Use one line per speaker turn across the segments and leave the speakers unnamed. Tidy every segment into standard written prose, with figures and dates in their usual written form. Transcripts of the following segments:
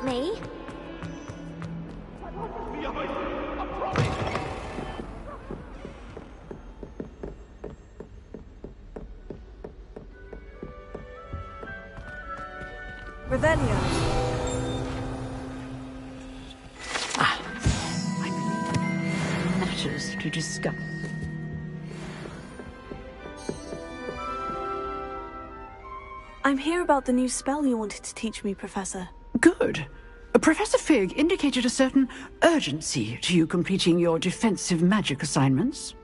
about me.
Revelio.
I believe matters to discuss.
I'm here about the new spell you wanted to teach me, Professor.
Good. Professor Fig indicated a certain urgency to you completing your defensive magic assignments.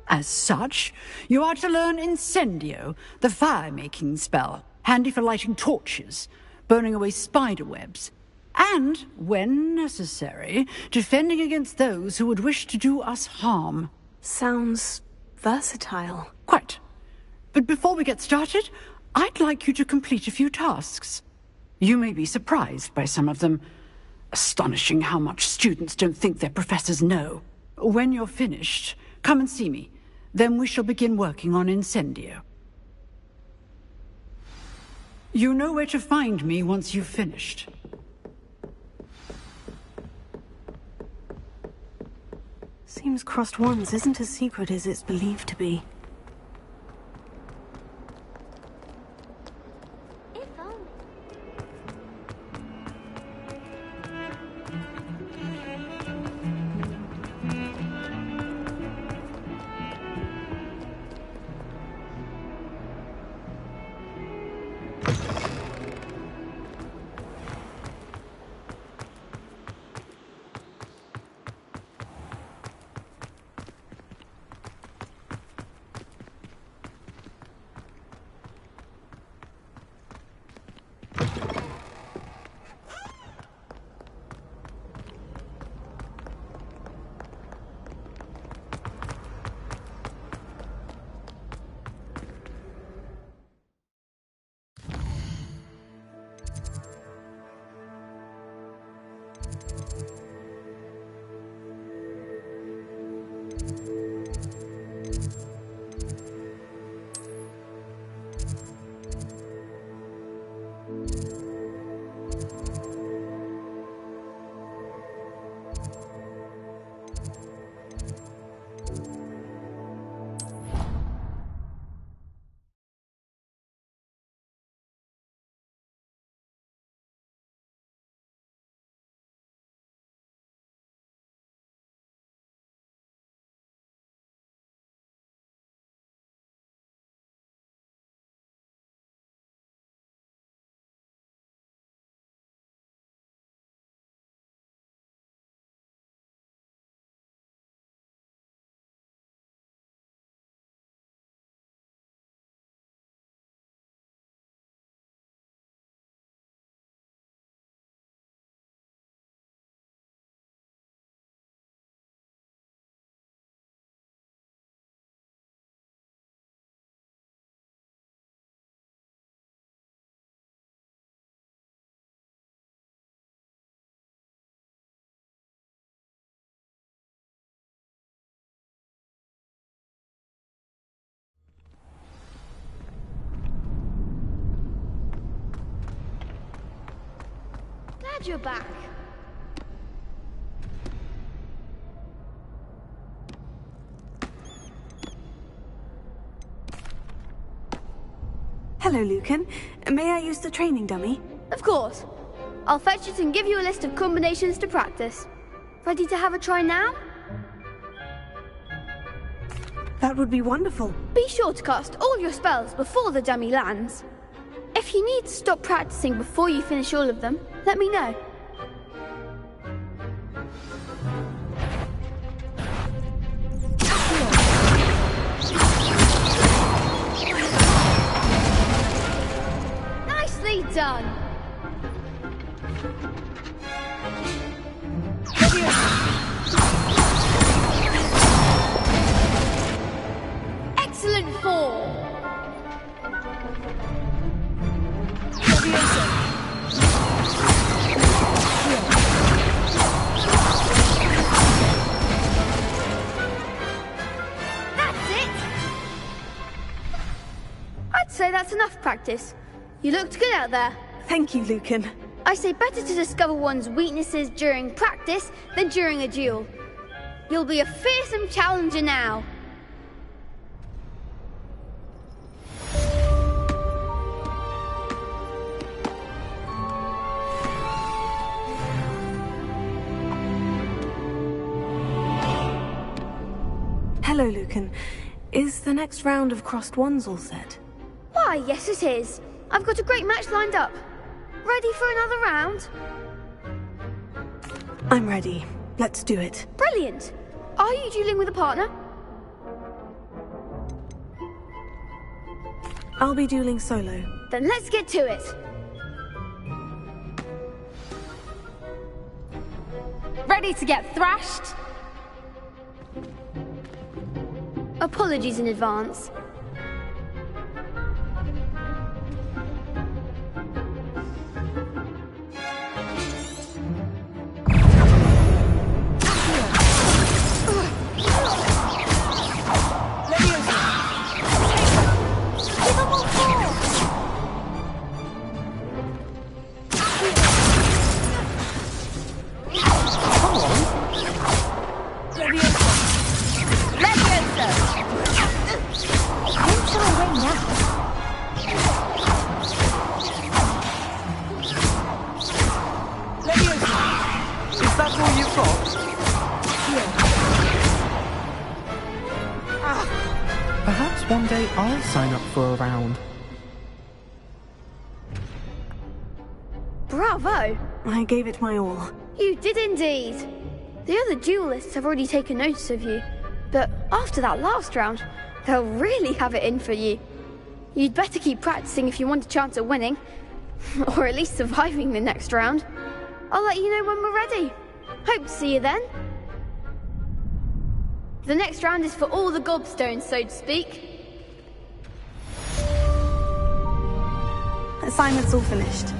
As such, you are to learn Incendio, the fire-making spell, handy for lighting torches, burning away spider webs, and, when necessary, defending against those who would wish to do us harm.
Sounds versatile.
Quite. But before we get started, I'd like you to complete a few tasks. You may be surprised by some of them. Astonishing how much students don't think their professors know. When you're finished, come and see me. Then we shall begin working on Incendio. You know where to find me once you've finished.
Seems Crossed Wands isn't as secret as it's believed to be.
Glad you're back.
Hello, Lucan. May I use the training dummy?
Of course. I'll fetch it and give you a list of combinations to practice. Ready to have a try now?
That would be wonderful.
Be sure to cast all your spells before the dummy lands. If you need to stop practicing before you finish all of them, let me know. Nicely done. Excellent fall. That's it. I'd say that's enough practice. You looked good out there.
Thank you, Lucan.
I say better to discover one's weaknesses during practice than during a duel. You'll be a fearsome challenger now.
Hello, Lucan. Is the next round of crossed wands all set?
Why, yes it is. I've got a great match lined up. Ready for another round?
I'm ready. Let's do it.
Brilliant. Are you dueling with a partner?
I'll be dueling solo.
Then let's get to it.
Ready to get thrashed?
Apologies in advance.
Perhaps one day I'll sign up for a round.
Bravo!
I gave it my all.
You did indeed. The other duelists have already taken notice of you, but after that last round, they'll really have it in for you. You'd better keep practicing if you want a chance at winning, or at least surviving the next round. I'll let you know when we're ready. Hope to see you then. The next round is for all the gobstones, so to speak.
Assignment's all finished.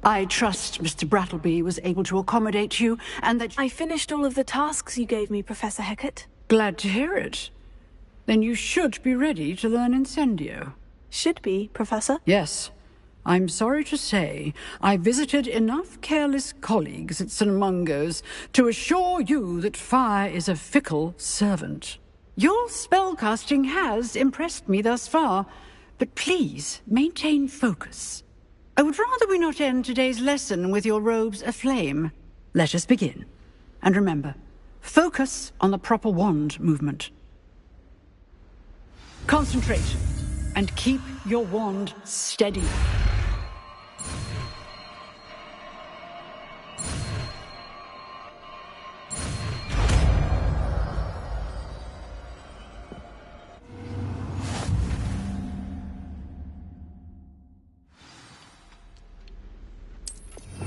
I trust Mr. Brattleby was able to accommodate you, and that...
I finished all of the tasks you gave me, Professor Hecat.
Glad to hear it. Then you should be ready to learn Incendio.
Should be, Professor.
Yes. I'm sorry to say, I visited enough careless colleagues at St. Mungo's to assure you that fire is a fickle servant. Your spellcasting has impressed me thus far, but please maintain focus. I would rather we not end today's lesson with your robes aflame. Let us begin. And remember, focus on the proper wand movement. Concentrate, and keep your wand steady.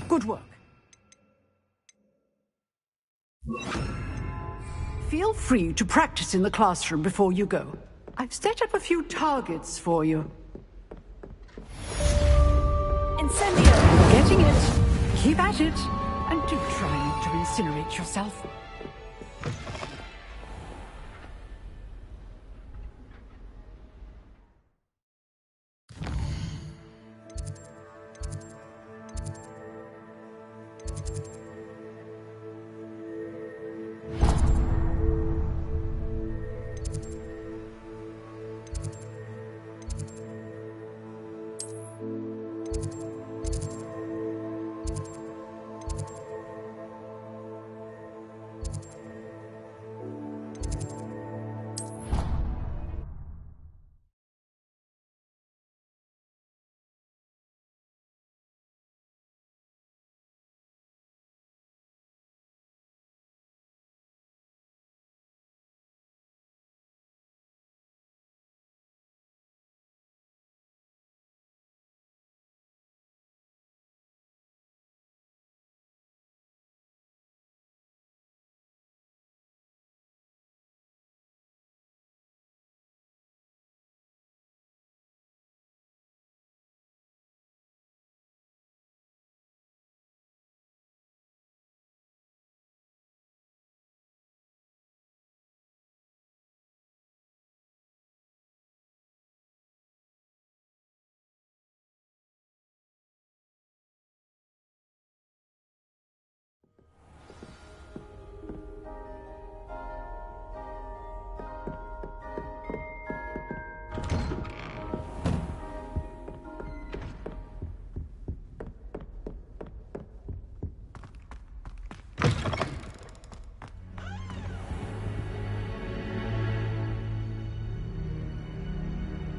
Good work. Feel free to practice in the classroom before you go. I've set up a few targets for you.
Incendio!
Getting it. Keep at it. And do try not to incinerate yourself.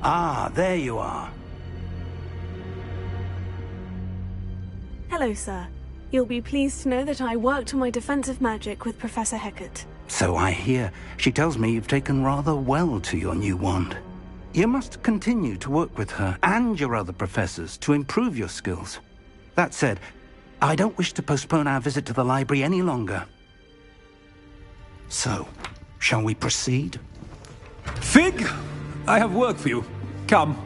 Ah, there you are.
Hello, sir. You'll be pleased to know that I worked on my defensive magic with Professor Hecat.
So I hear. She tells me you've taken rather well to your new wand. You must continue to work with her and your other professors to improve your skills. That said, I don't wish to postpone our visit to the library any longer. So, shall we proceed?
Fig, I have work for you. Come.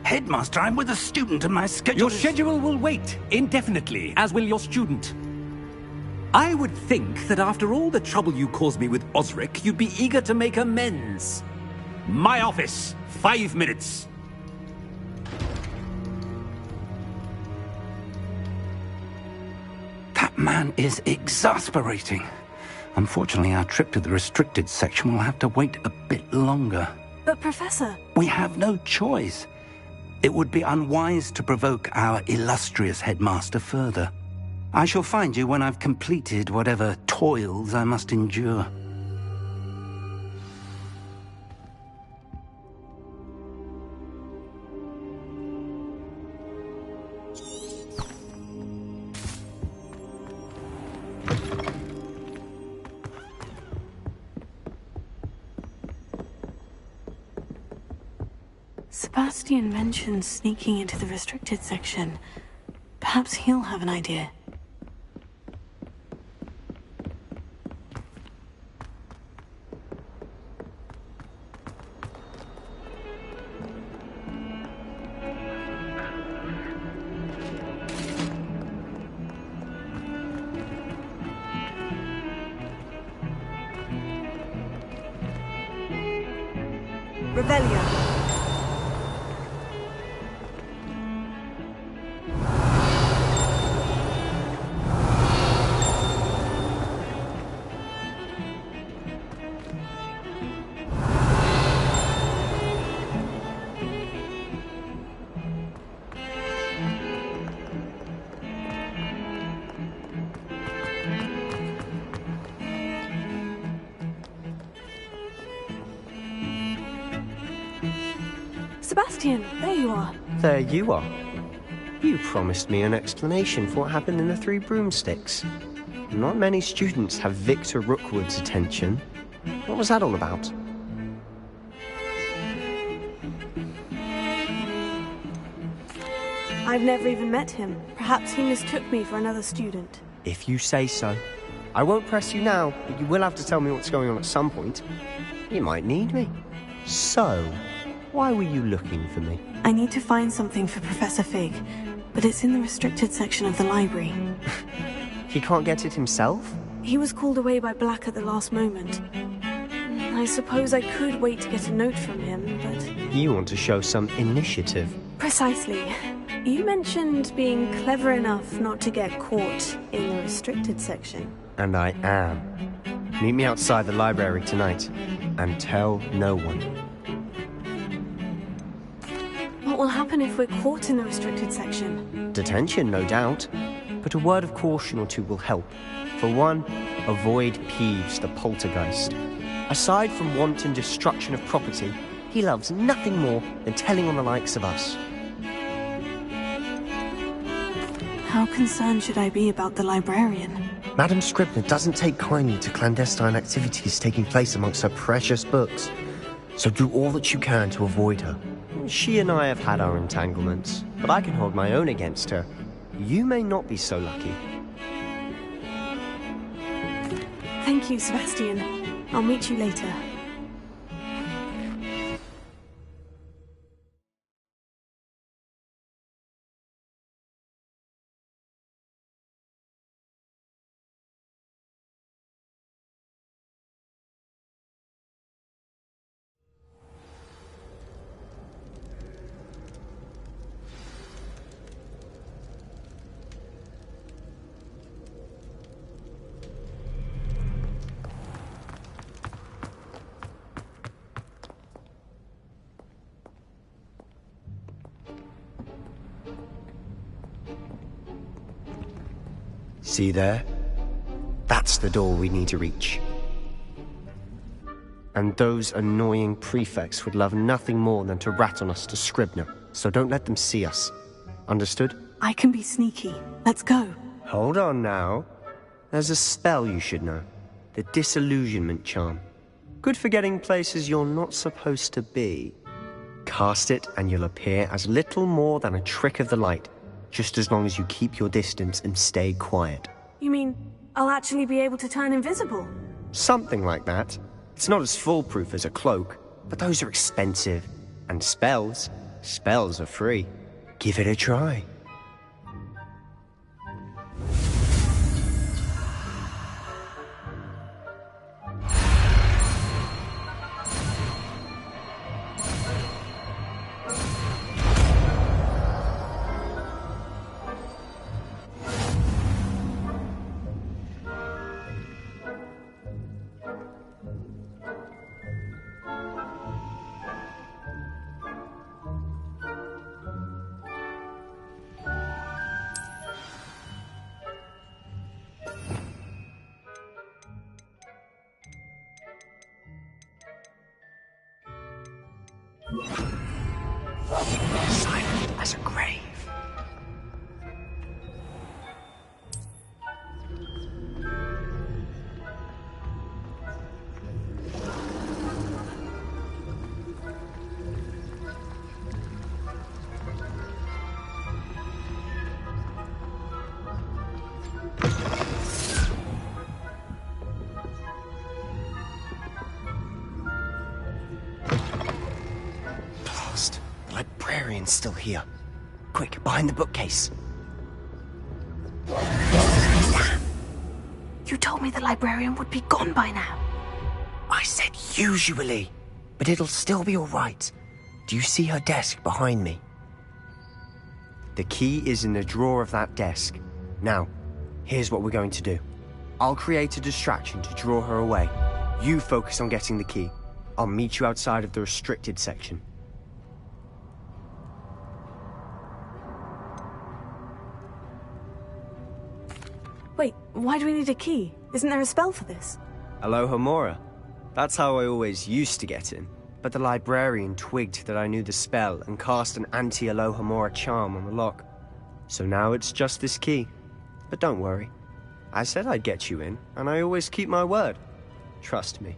Headmaster, I'm with a student and my schedule
Your schedule will wait indefinitely, as will your student. I would think that after all the trouble you caused me with Osric, you'd be eager to make amends. My office, 5 minutes.
That man is exasperating. Unfortunately, our trip to the restricted section will have to wait a bit longer.
But, Professor...
We have no choice. It would be unwise to provoke our illustrious headmaster further. I shall find you when I've completed whatever toils I must endure.
Sebastian mentioned sneaking into the restricted section. Perhaps he'll have an idea. Revelio. Sebastian, there you are.
There you are. You promised me an explanation for what happened in the Three Broomsticks. Not many students have Victor Rookwood's attention. What was that all about?
I've never even met him. Perhaps he mistook me for another student.
If you say so. I won't press you now, but you will have to tell me what's going on at some point. You might need me. So, why were you looking for me?
I need to find something for Professor Fig, but it's in the restricted section of the library.
He can't get it himself?
He was called away by Black at the last moment. I suppose I could wait to get a note from him, but...
You want to show some initiative.
Precisely. You mentioned being clever enough not to get caught in the restricted section.
And I am. Meet me outside the library tonight, and tell no one.
What will happen if we're caught in the restricted section?
Detention, no doubt. But a word of caution or two will help. For one, avoid Peeves, the poltergeist. Aside from wanton destruction of property, he loves nothing more than telling on the likes of us.
How concerned should I be about the librarian?
Madam Scribner doesn't take kindly to clandestine activities taking place amongst her precious books. So do all that you can to avoid her. She and I have had our entanglements, but I can hold my own against her. You may not be so lucky.
Thank you, Sebastian. I'll meet you later.
See there? That's the door we need to reach. And those annoying prefects would love nothing more than to rat on us to Scribner, so don't let them see us. Understood?
I can be sneaky. Let's go.
Hold on now. There's a spell you should know. The Disillusionment Charm. Good for getting places you're not supposed to be. Cast it and you'll appear as little more than a trick of the light, just as long as you keep your distance and stay quiet.
You mean I'll actually be able to turn invisible?
Something like that. It's not as foolproof as a cloak, but those are expensive. And spells are free. Give it a try. Silent as a grave. Librarian's still here. Quick, behind the bookcase.
Damn! You told me the librarian would be gone by now.
I said usually, but it'll still be all right. Do you see her desk behind me? The key is in the drawer of that desk. Now, here's what we're going to do. I'll create a distraction to draw her away. You focus on getting the key. I'll meet you outside of the restricted section.
Wait, why do we need a key? Isn't there a spell for this?
Alohomora. That's how I always used to get in. But the librarian twigged that I knew the spell and cast an anti-Alohomora charm on the lock. So now it's just this key. But don't worry. I said I'd get you in, and I always keep my word. Trust me.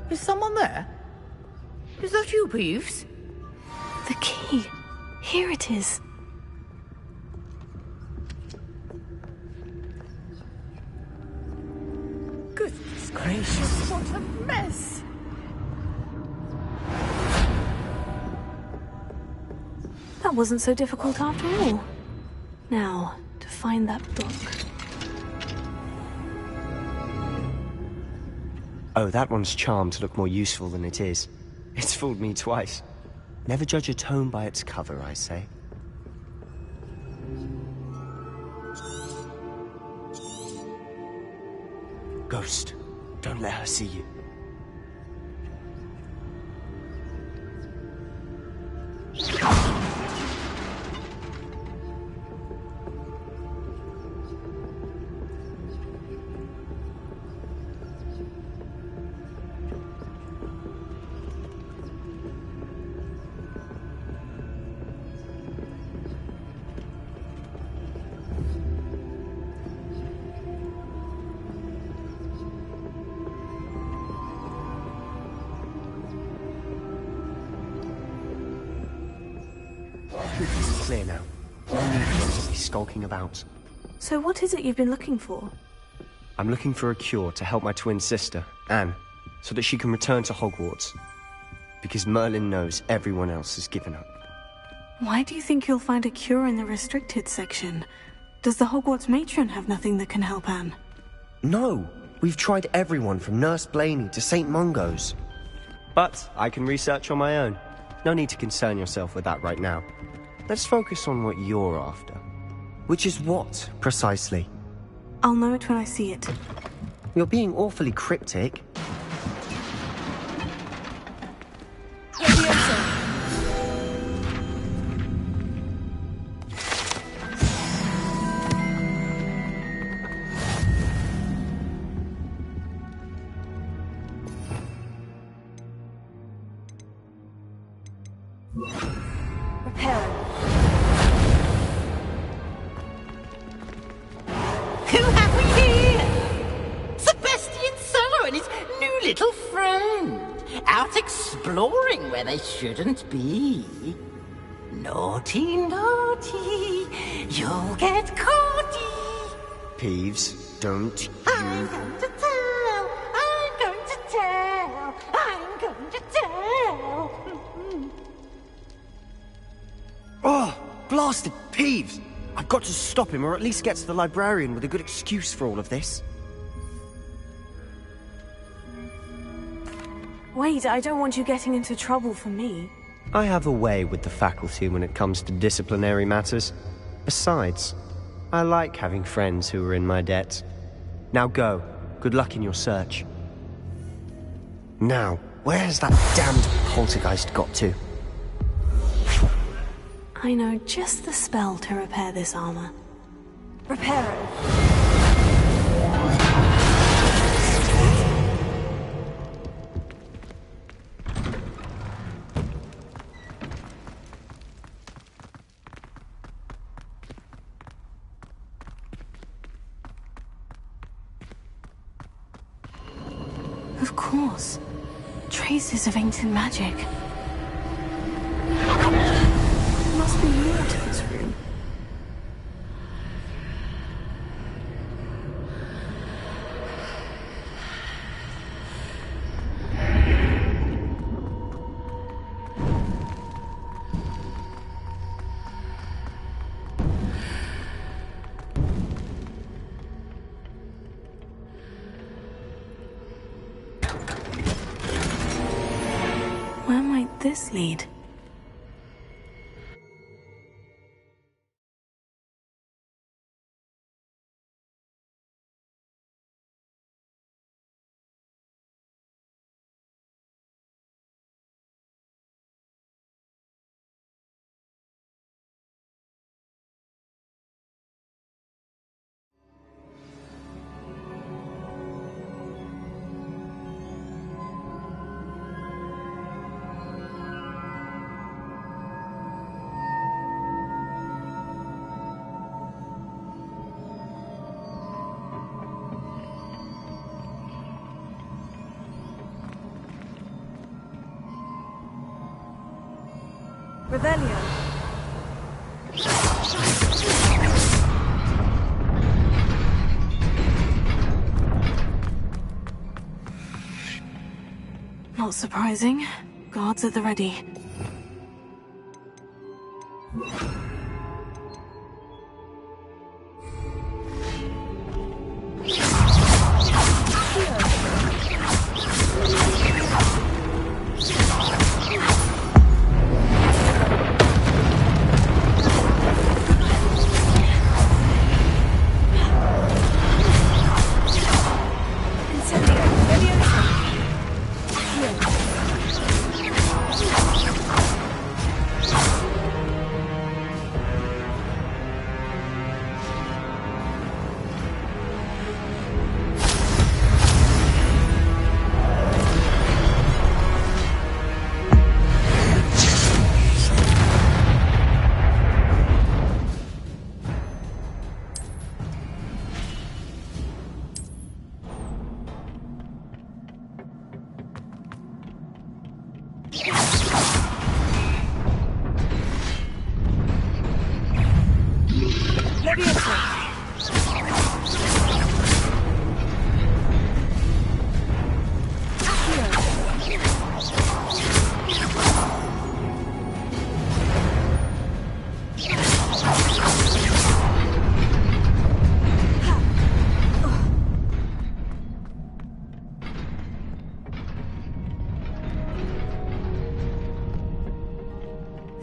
Is someone there? Is that you, Peeves?
The key. Here it is.
Goodness gracious, what a mess!
That wasn't so difficult after all. Now, to find that book.
Oh, that one's charmed to look more useful than it is. It's fooled me twice. Never judge a tome by its cover, I say. Ghost, don't let her see you. It's clear now. No need for us to be skulking about.
So what is it you've been looking for?
I'm looking for a cure to help my twin sister, Anne, so that she can return to Hogwarts. Because Merlin knows everyone else has given up.
Why do you think you'll find a cure in the restricted section? Does the Hogwarts matron have nothing that can help Anne?
No! We've tried everyone from Nurse Blaney to St. Mungo's. But I can research on my own. No need to concern yourself with that right now. Let's focus on what you're after. Which is what, precisely?
I'll know it when I see it.
You're being awfully cryptic.
Who have we here? Sebastian Solo and his new little friend. Out exploring where they shouldn't be. Naughty, naughty. You'll get caughty.
Peeves, don't you...
I'm going to tell. I'm going to tell. I'm going to tell.
Oh, blasted Peeves! I've got to stop him, or at least get to the librarian with a good excuse for all of this.
Wait, I don't want you getting into trouble for me.
I have a way with the faculty when it comes to disciplinary matters. Besides, I like having friends who are in my debt. Now go. Good luck in your search. Now, where has that damned poltergeist got to?
I know just the spell to repair this armor. Repair it. Of course. Traces of ancient magic. There must be more to this room. Where might this lead? Revelio. Not surprising. Guards at the ready.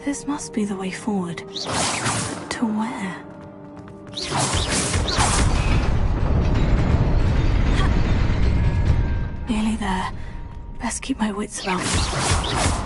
This must be the way forward. To where? best keep my wits about me.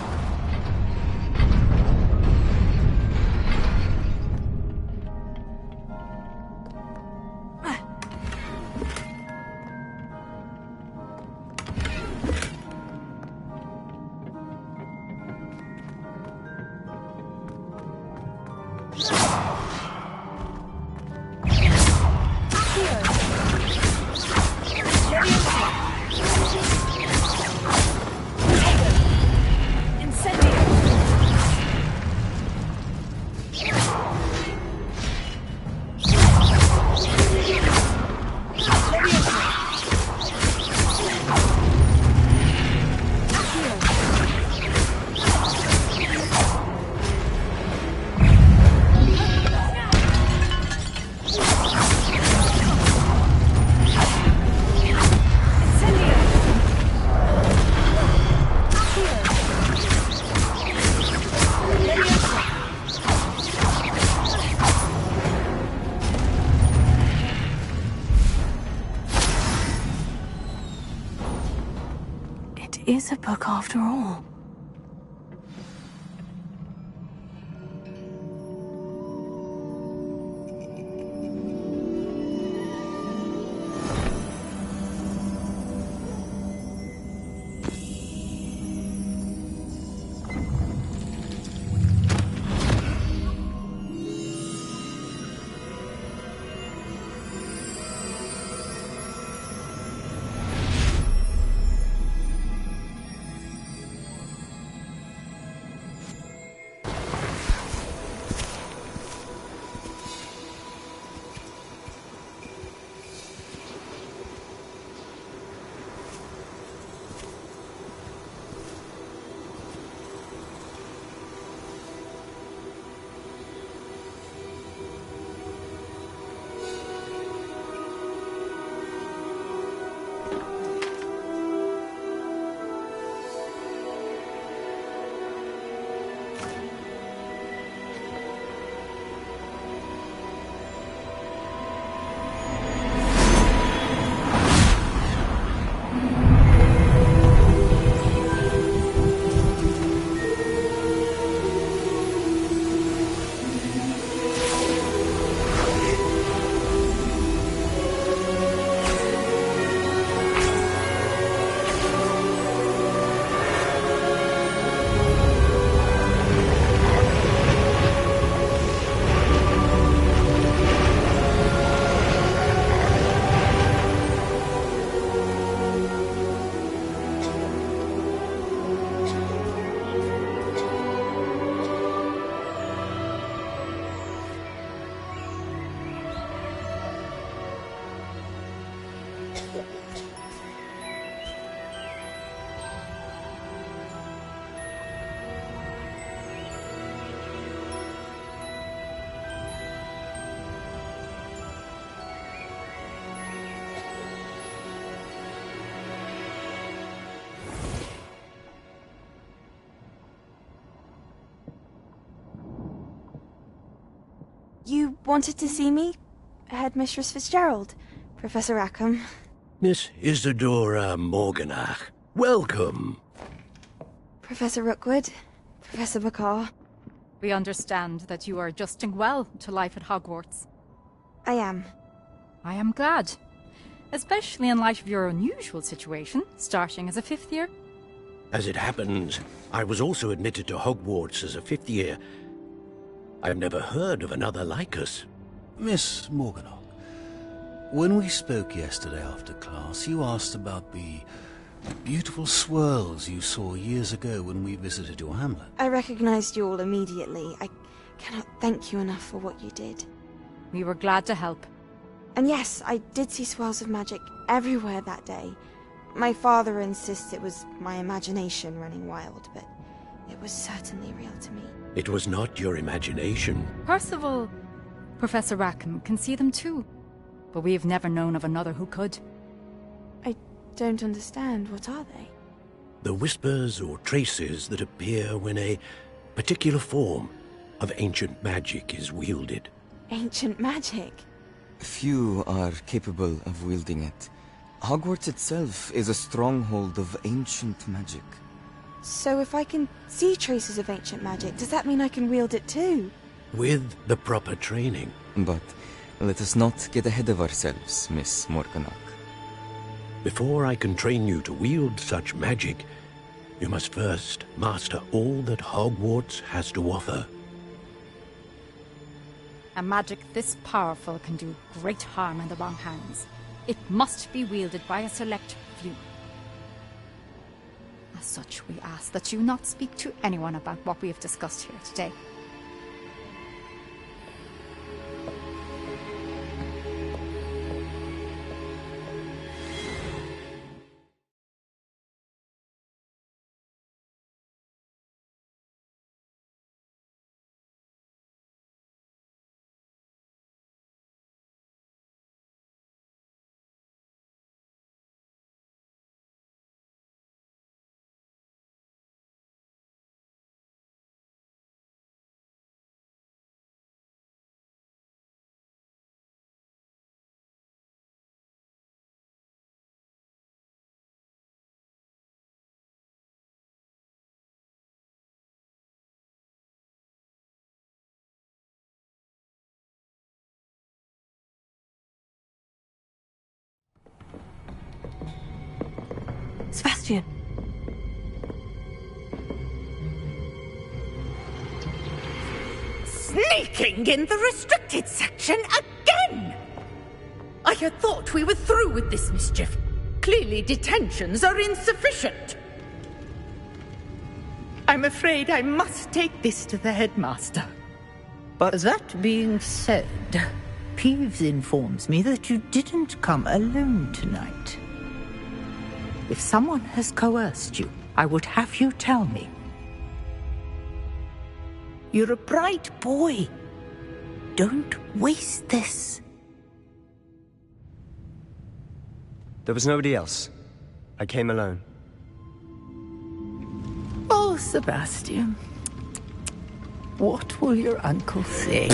Is a book after all.
You wanted to see me? Headmistress Fitzgerald, Professor Rackham.
Miss Isadora Morganach, welcome.
Professor Rookwood, Professor McCaw.
We understand that you are adjusting well to life at Hogwarts.
I am.
I am glad. Especially in light of your unusual situation, starting as a 5th year.
As it happens, I was also admitted to Hogwarts as a 5th year. I've never heard of another like us.
Miss Morganach, when we spoke yesterday after class, you asked about the beautiful swirls you saw years ago when we visited your hamlet.
I recognized you all immediately. I cannot thank you enough for what you did.
We were glad to help.
And yes, I did see swirls of magic everywhere that day. My father insists it was my imagination running wild, but it was certainly real to me.
It was not your imagination.
Percival, Professor Rackham can see them too, but we have never known of another who could.
I don't understand. What are they?
The whispers or traces that appear when a particular form of ancient magic is wielded.
Ancient magic?
Few are capable of wielding it. Hogwarts itself is a stronghold of ancient magic.
So if I can see traces of ancient magic, does that mean I can wield it too?
With the proper training.
But let us not get ahead of ourselves, Miss Morganach.
Before I can train you to wield such magic, you must first master all that Hogwarts has to offer.
A magic this powerful can do great harm in the wrong hands. It must be wielded by a select few. As such, we ask that you not speak to anyone about what we have discussed here today.
Sebastian.
Sneaking in the restricted section again! I had thought we were through with this mischief. Clearly detentions are insufficient. I'm afraid I must take this to the headmaster.
But that being said, Peeves informs me that you didn't come alone tonight. If someone has coerced you, I would have you tell me. You're a bright boy. Don't waste this.
There was nobody else. I came alone.
Oh, Sebastian. What will your uncle say?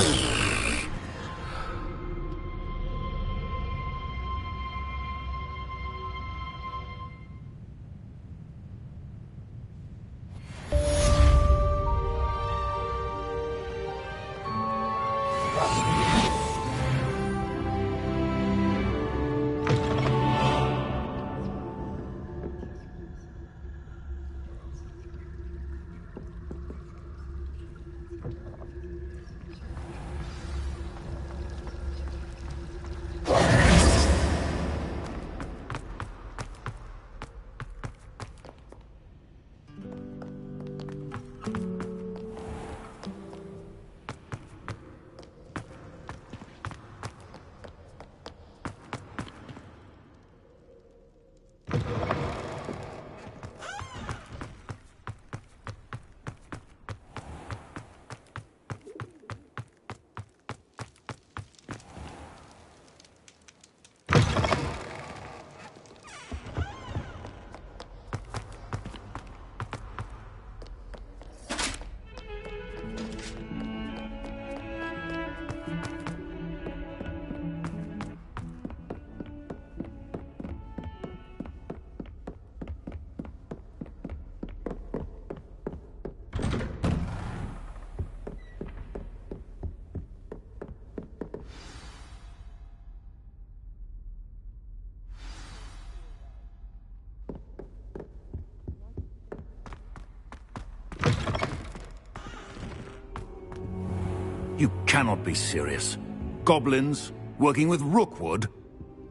You cannot be serious. Goblins working with Rookwood?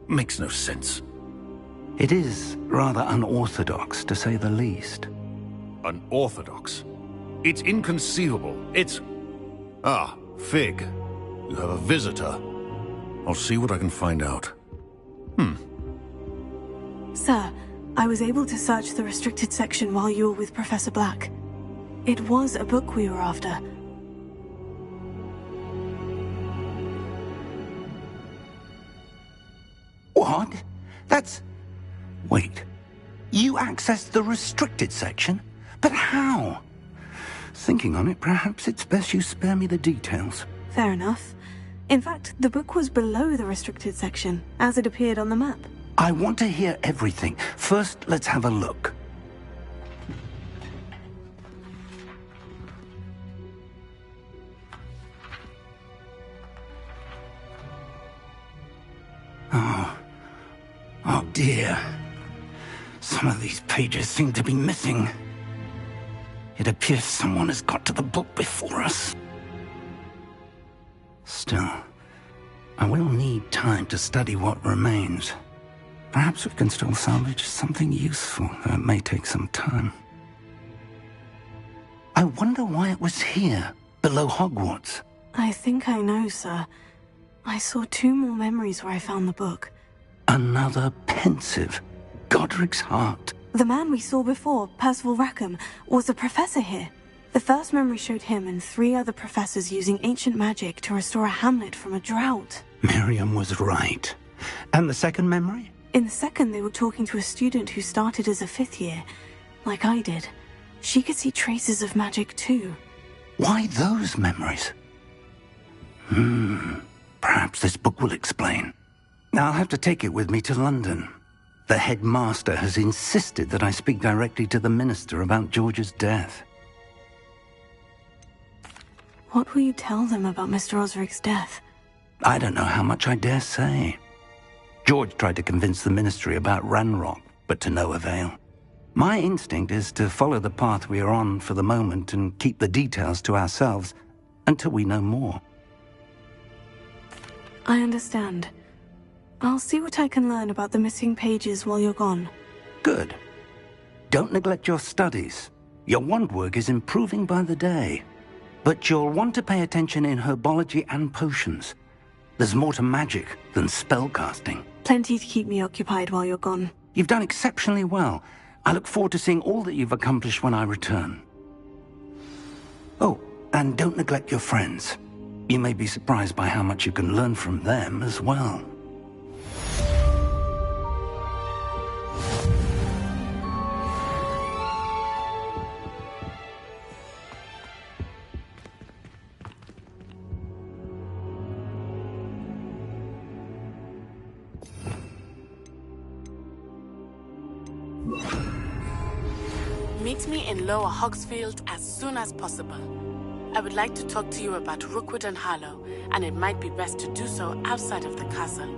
Makes no sense.
It is rather unorthodox, to say the least.
Unorthodox? It's inconceivable. It's... Ah, Fig. You have a visitor. I'll see what I can find out.
Sir, I was able to search the restricted section while you were with Professor Black. It was a book we were after.
What? That's... Wait. You accessed the restricted section? But how? Thinking on it, perhaps it's best you spare me the details.
Fair enough. In fact, the book was below the restricted section, as it appeared on the map.
I want to hear everything. First, let's have a look. Oh dear. Some of these pages seem to be missing. It appears someone has got to the book before us. Still, I will need time to study what remains. Perhaps we can still salvage something useful, though it may take some time. I wonder why it was here, below Hogwarts.
I think I know, sir. I saw 2 more memories where I found the book.
Another pensive. Godric's heart.
The man we saw before, Percival Rackham, was a professor here. The first memory showed him and 3 other professors using ancient magic to restore a hamlet from a drought.
Miriam was right. And the second memory?
In the second, they were talking to a student who started as a 5th year, like I did. She could see traces of magic too.
Why those memories? Perhaps this book will explain. I'll have to take it with me to London. The headmaster has insisted that I speak directly to the minister about George's death.
What will you tell them about Mr. Osric's death?
I don't know how much I dare say. George tried to convince the ministry about Ranrock, but to no avail. My instinct is to follow the path we are on for the moment and keep the details to ourselves until we know more.
I understand. I'll see what I can learn about the missing pages while you're gone.
Good. Don't neglect your studies. Your wand work is improving by the day. But you'll want to pay attention in herbology and potions. There's more to magic than spellcasting.
Plenty to keep me occupied while you're gone.
You've done exceptionally well. I look forward to seeing all that you've accomplished when I return. Oh, and don't neglect your friends. You may be surprised by how much you can learn from them as well.
Meet me in Lower Hogsfield as soon as possible. I would like to talk to you about Rookwood and Harlow, and it might be best to do so outside of the castle.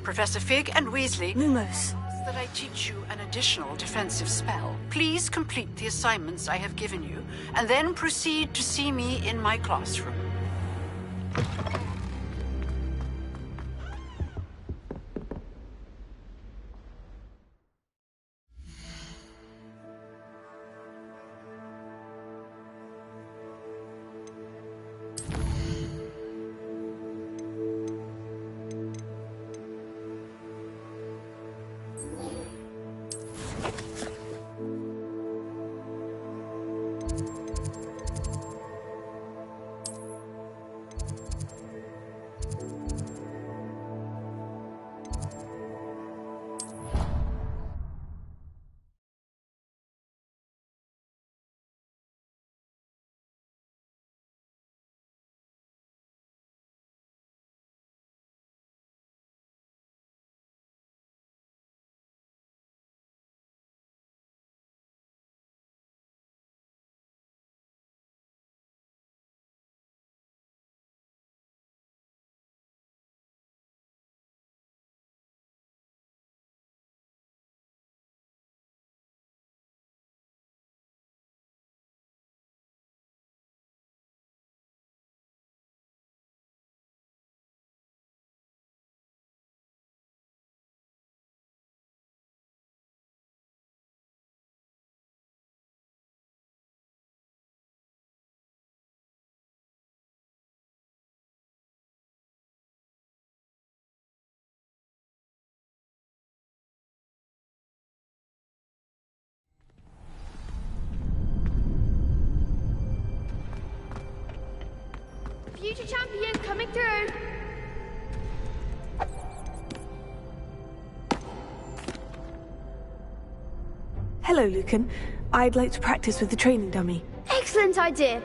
Professor Fig and Weasley,
Lumos,
that I teach you an additional defensive spell. Please complete the assignments I have given you, and then proceed to see me in my classroom.
through.
Hello, Lucan. I'd like to practice with the training dummy.
Excellent idea.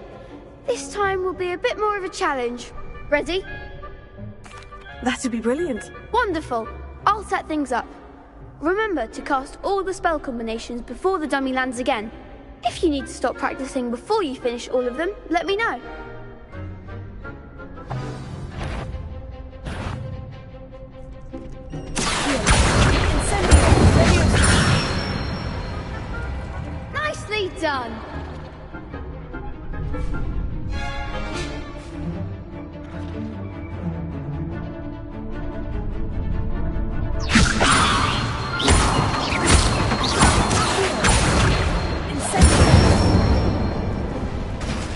This time will be a bit more of a challenge. Ready?
That'd be brilliant.
Wonderful. I'll set things up. Remember to cast all the spell combinations before the dummy lands again. If you need to stop practicing before you finish all of them, let me know. Nicely done.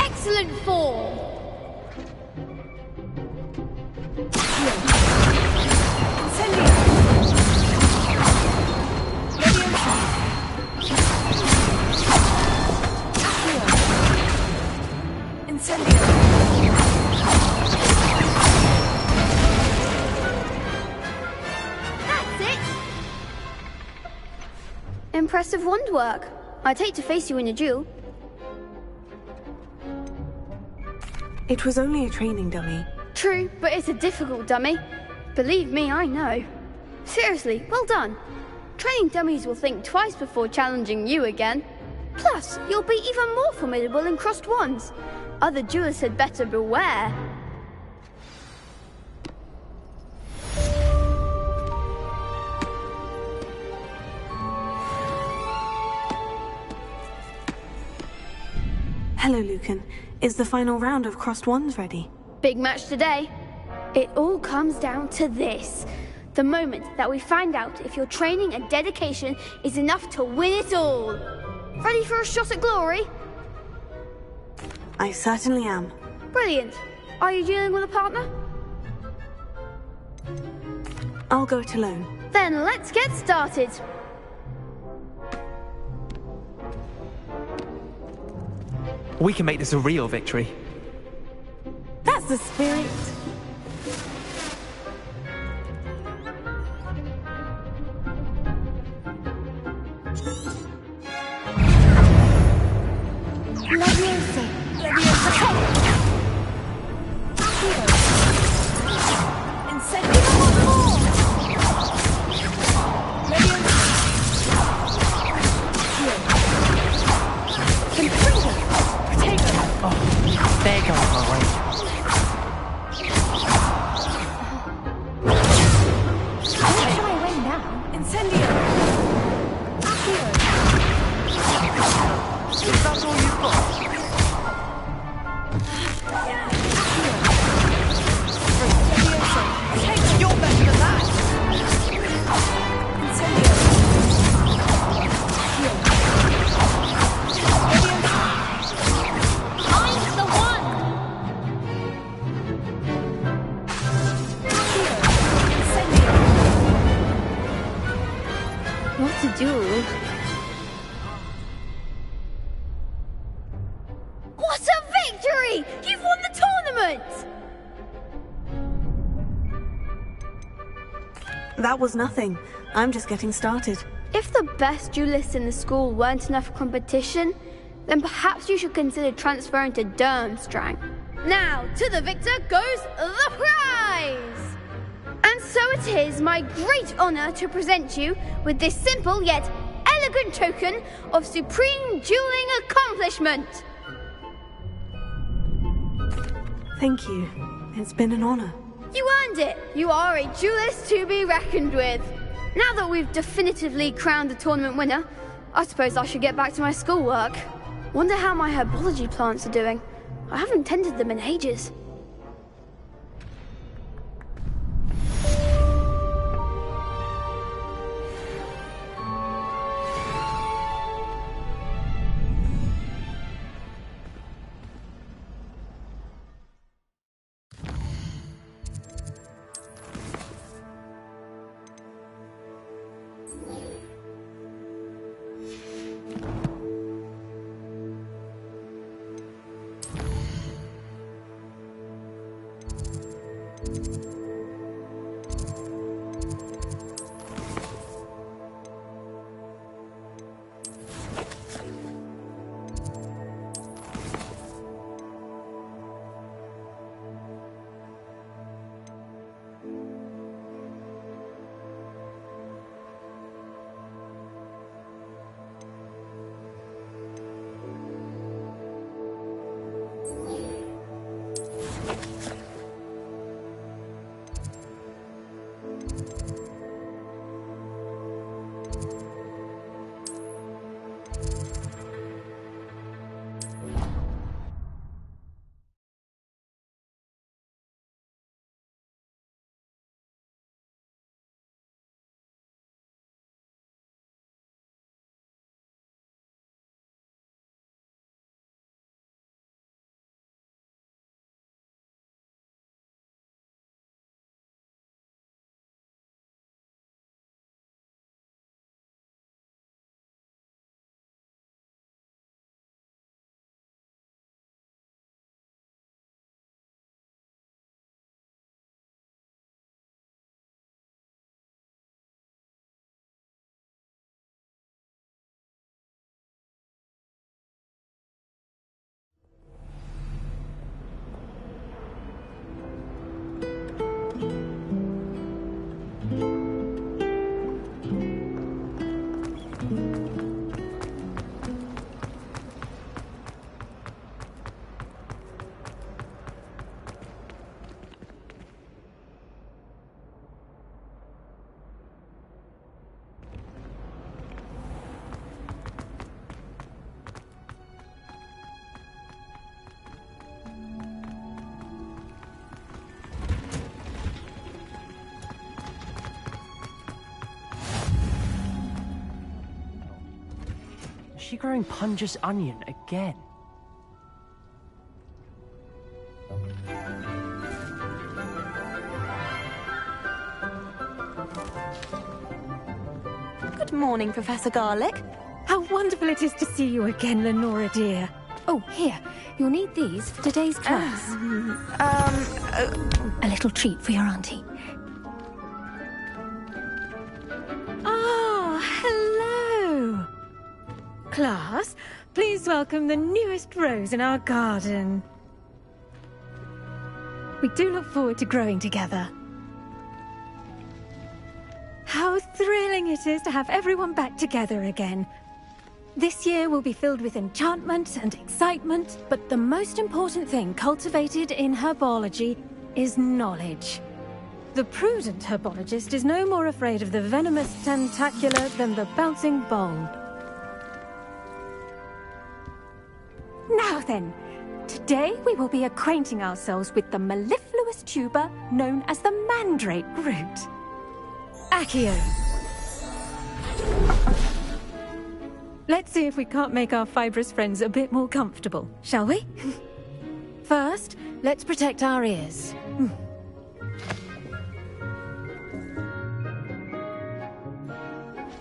Excellent form. That's it. Impressive wand work. I'd hate to face you in a duel.
It was only a training dummy.
True, but it's a difficult dummy. Believe me, I know. Seriously, well done. Training dummies will think twice before challenging you again. Plus, you'll be even more formidable in crossed wands. Other duelists had better beware.
Hello, Lucan. Is the final round of crossed wands ready?
Big match today. It all comes down to this. The moment that we find out if your training and dedication is enough to win it all. Ready for a shot at glory?
I certainly am.
Brilliant. Are you dealing with a partner?
I'll go it alone.
Then let's get started.
We can make this a real victory.
That's the spirit.
Leviosa.
There goes my way.
Is that all you've got? You're better than that!
I'm the one! What a duel. What a victory! You've won the tournament!
That was nothing. I'm just getting started.
If the best duelists in the school weren't enough for competition, then perhaps you should consider transferring to Durmstrang. Now, to the victor goes the prize! And so it is my great honor to present you with this simple yet elegant token of supreme dueling accomplishment.
Thank you. It's been an honor.
You earned it! You are a duelist to be reckoned with. Now that we've definitively crowned the tournament winner, I suppose I should get back to my schoolwork. Wonder how my herbology plants are doing. I haven't tended them in ages.
she growing Punja's onion again?
Good morning, Professor Garlick.
How wonderful it is to see you again, Lenora dear. Oh, here. You'll need these for today's class. A little treat for your auntie. Ah, hello. Class, please welcome the newest rose in our garden. We do look forward to growing together. How thrilling it is to have everyone back together again. This year will be filled with enchantment and excitement, but the most important thing cultivated in herbology is knowledge. The prudent herbologist is no more afraid of the venomous tentacular than the bouncing bulb. Now then, today we will be acquainting ourselves with the mellifluous tuber known as the mandrake root. Accio. Let's see if we can't make our fibrous friends a bit more comfortable, shall we? First, let's protect our ears.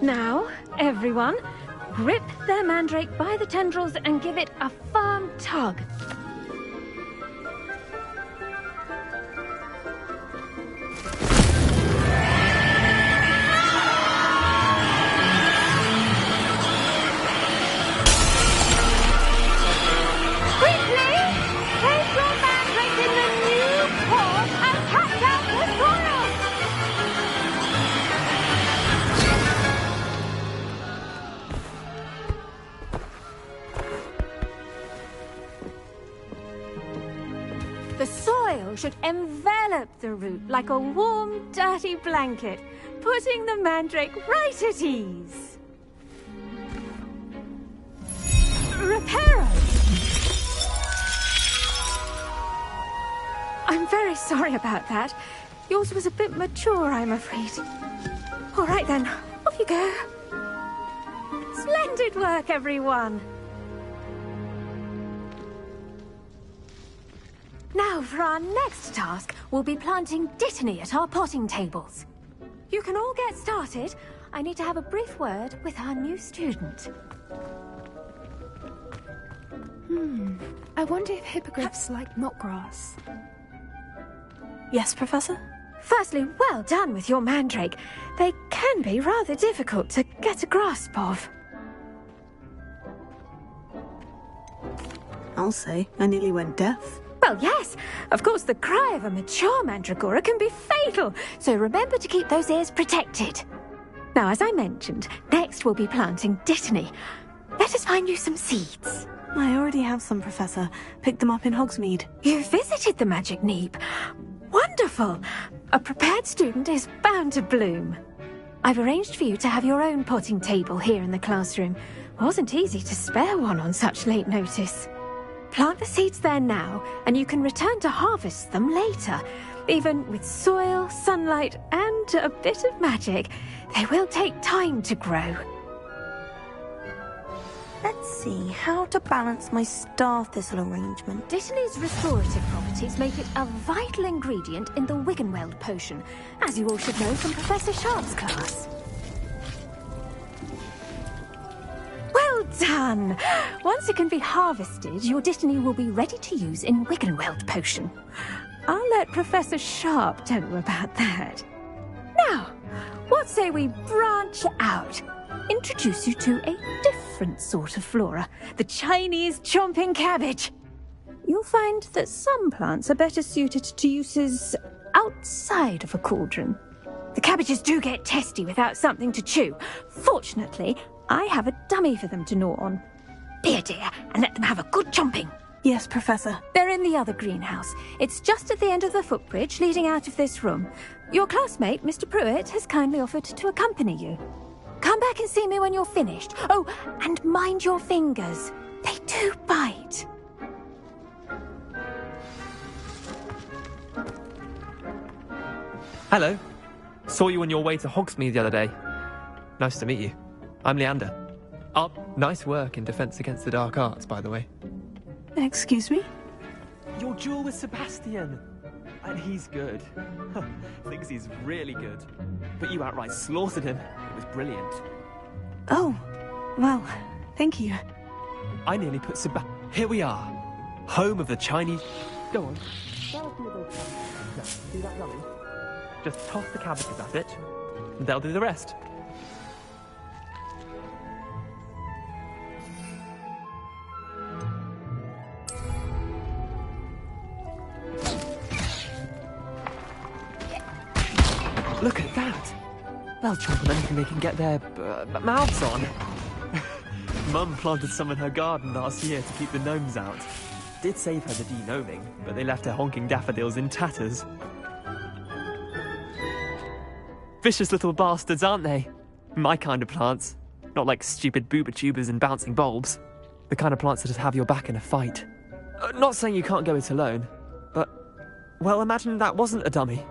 Now, everyone, grip their mandrake by the tendrils and give it a firm tug. The soil should envelop the root like a warm, dirty blanket, putting the mandrake right at ease. Reparo! I'm very sorry about that. Yours was a bit mature, I'm afraid. All right then, off you go. Splendid work, everyone. Now, for our next task, we'll be planting dittany at our potting tables. You can all get started. I need to have a brief word with our new student.
I wonder if hippogriffs like knotgrass.
Yes, Professor?
Firstly, well done with your mandrake. They can be rather difficult to get a grasp of.
I'll say, I nearly went deaf.
Well, yes. Of course, the cry of a mature mandragora can be fatal, so remember to keep those ears protected. Now, as I mentioned, next we'll be planting dittany. Let us find you some seeds.
I already have some, Professor. Picked them up in Hogsmeade.
You visited the Magic Neep. Wonderful. A prepared student is bound to bloom. I've arranged for you to have your own potting table here in the classroom. Wasn't easy to spare one on such late notice. Plant the seeds there now, and you can return to harvest them later. Even with soil, sunlight, and a bit of magic, they will take time to grow.
Let's see how to balance my star thistle arrangement.
Dittany's restorative properties make it a vital ingredient in the Wiggenweld potion, as you all should know from Professor Sharp's class. Well done! Once it can be harvested, your dittany will be ready to use in Wiggenweld potion. I'll let Professor Sharp tell you about that. Now, what say we branch out? Introduce you to a different sort of flora, the Chinese chomping cabbage. You'll find that some plants are better suited to uses outside of a cauldron. The cabbages do get testy without something to chew. Fortunately, I have a dummy for them to gnaw on. Be a dear and let them have a good chomping.
Yes, Professor.
They're in the other greenhouse. It's just at the end of the footbridge leading out of this room. Your classmate, Mr. Pruitt, has kindly offered to accompany you. Come back and see me when you're finished. Oh, and mind your fingers. They do bite.
Hello. Saw you on your way to Hogsmeade the other day. Nice to meet you. I'm Leander. I'll Nice work in Defense Against the Dark Arts, by the way.
Excuse me?
Your duel with Sebastian! And he's good. Thinks he's really good. But you outright slaughtered him. It was brilliant.
Oh, well, thank you.
I nearly put Here we are. Home of the Chinese... Go on. Now, see that dummy? Just toss the cabbages at it, and they'll do the rest. Look at that! They'll chomp on anything they can get their mouths on. Mum planted some in her garden last year to keep the gnomes out. Did save her the de-gnoming, but they left her honking daffodils in tatters. Vicious little bastards, aren't they? My kind of plants. Not like stupid booba tubers and bouncing bulbs. The kind of plants that just have your back in a fight. Not saying you can't go it alone, but... well, imagine that wasn't a dummy.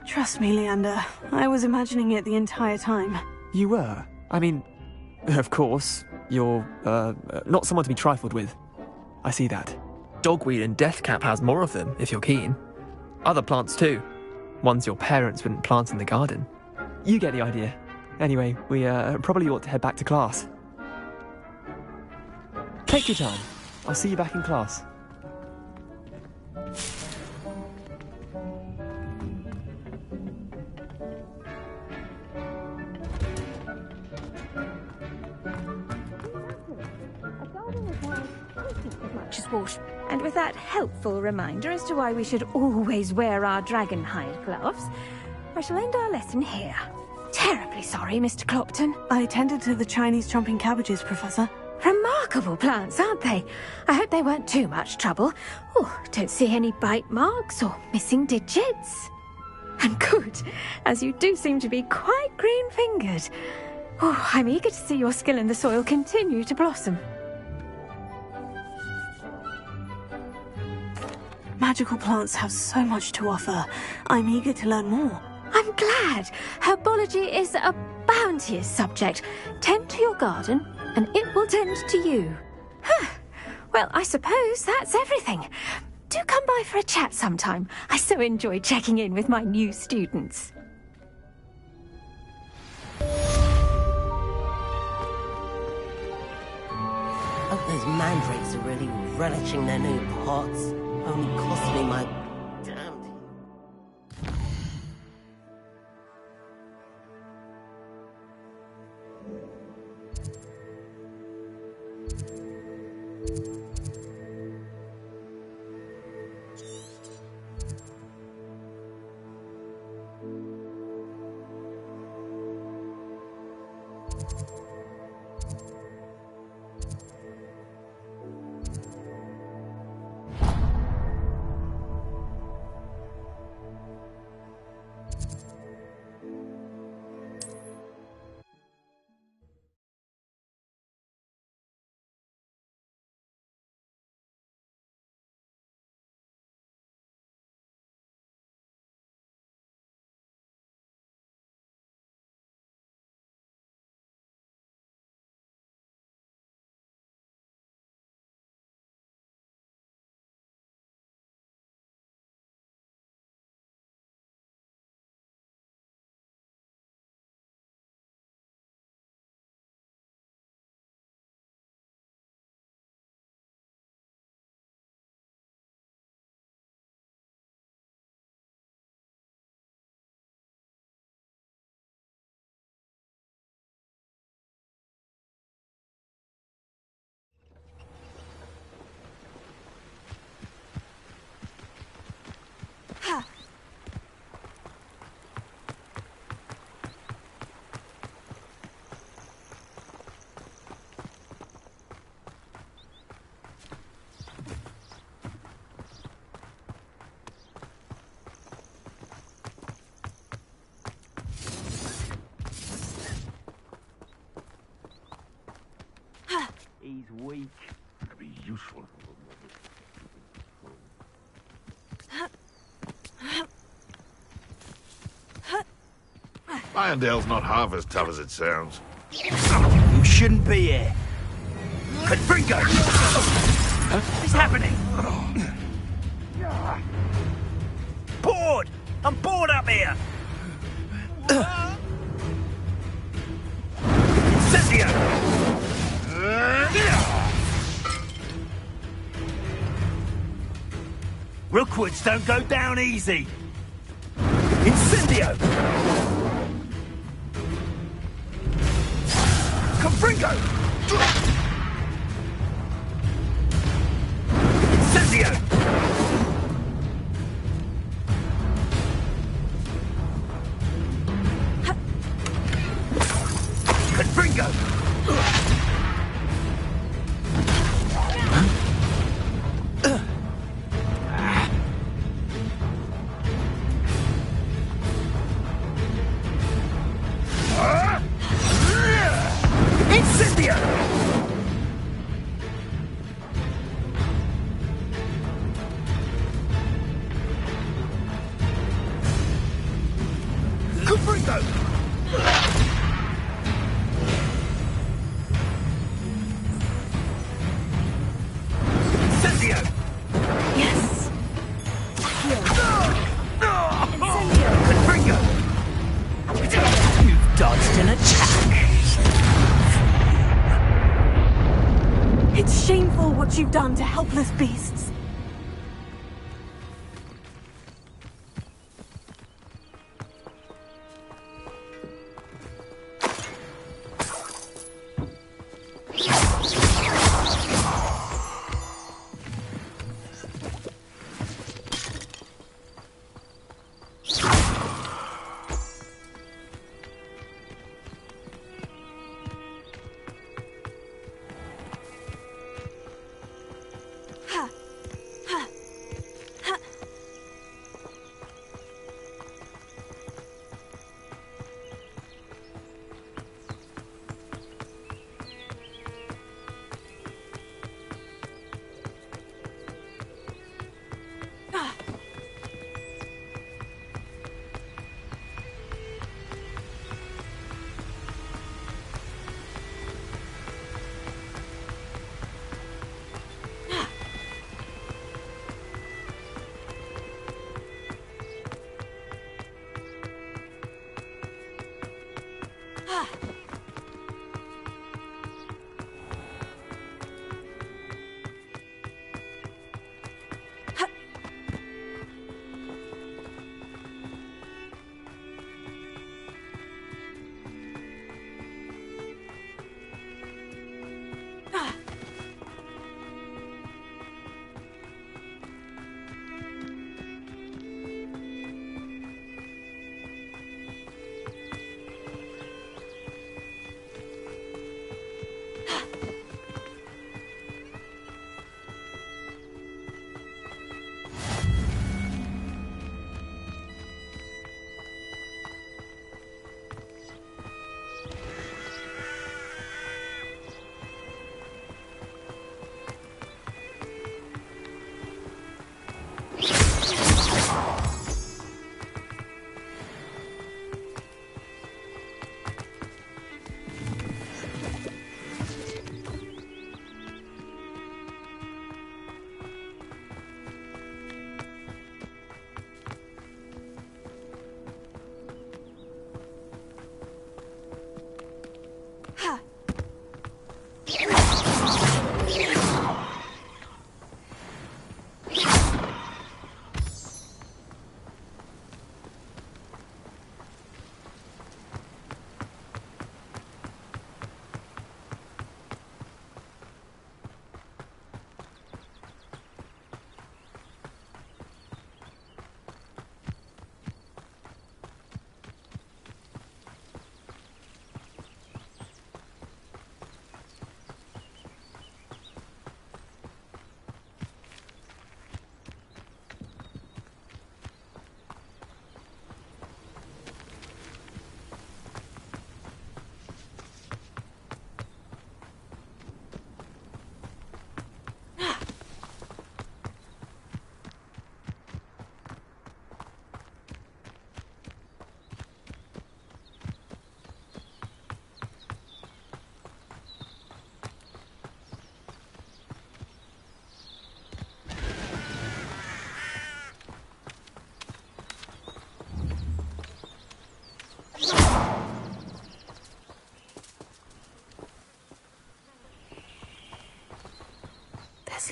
Trust me, Leander. I was imagining it the entire time.
You were? I mean, of course, you're, not someone to be trifled with. I see that. Dogweed and deathcap has more of them, if you're keen. Other plants too. Ones your parents wouldn't plant in the garden. You get the idea. Anyway, we, probably ought to head back to class. Take your time. I'll see you back in class.
And with that helpful reminder as to why we should always wear our dragon hide gloves, I shall end our lesson here. Terribly sorry, Mr. Clopton.
I tended to the Chinese chomping cabbages, Professor.
Remarkable plants, aren't they? I hope they weren't too much trouble. Oh, don't see any bite marks or missing digits. And good, as you do seem to be quite green-fingered. Oh, I'm eager to see your skill in the soil continue to blossom.
Magical plants have so much to offer. I'm eager to learn more.
I'm glad. Herbology is a bounteous subject. Tend to your garden, and it will tend to you. Well, I suppose that's everything. Do come by for a chat sometime. I so enjoy checking in with my new students.
Hope those mandrakes are really relishing their new pots. Only cost me my damn...
He's weak.
Could be useful.
Irondale's not half as tough as it sounds.
You shouldn't be here. Confringo! What's happening? Bored! I'm bored up here! Incendio! Rookwoods don't go down easy! Incendio! Confringo! Incendio! Confringo! Incendio! Confringo! Incendio!
Yes.
Incendio! Confringo! You've dodged an attack!
It's shameful what you've done to helpless beasts.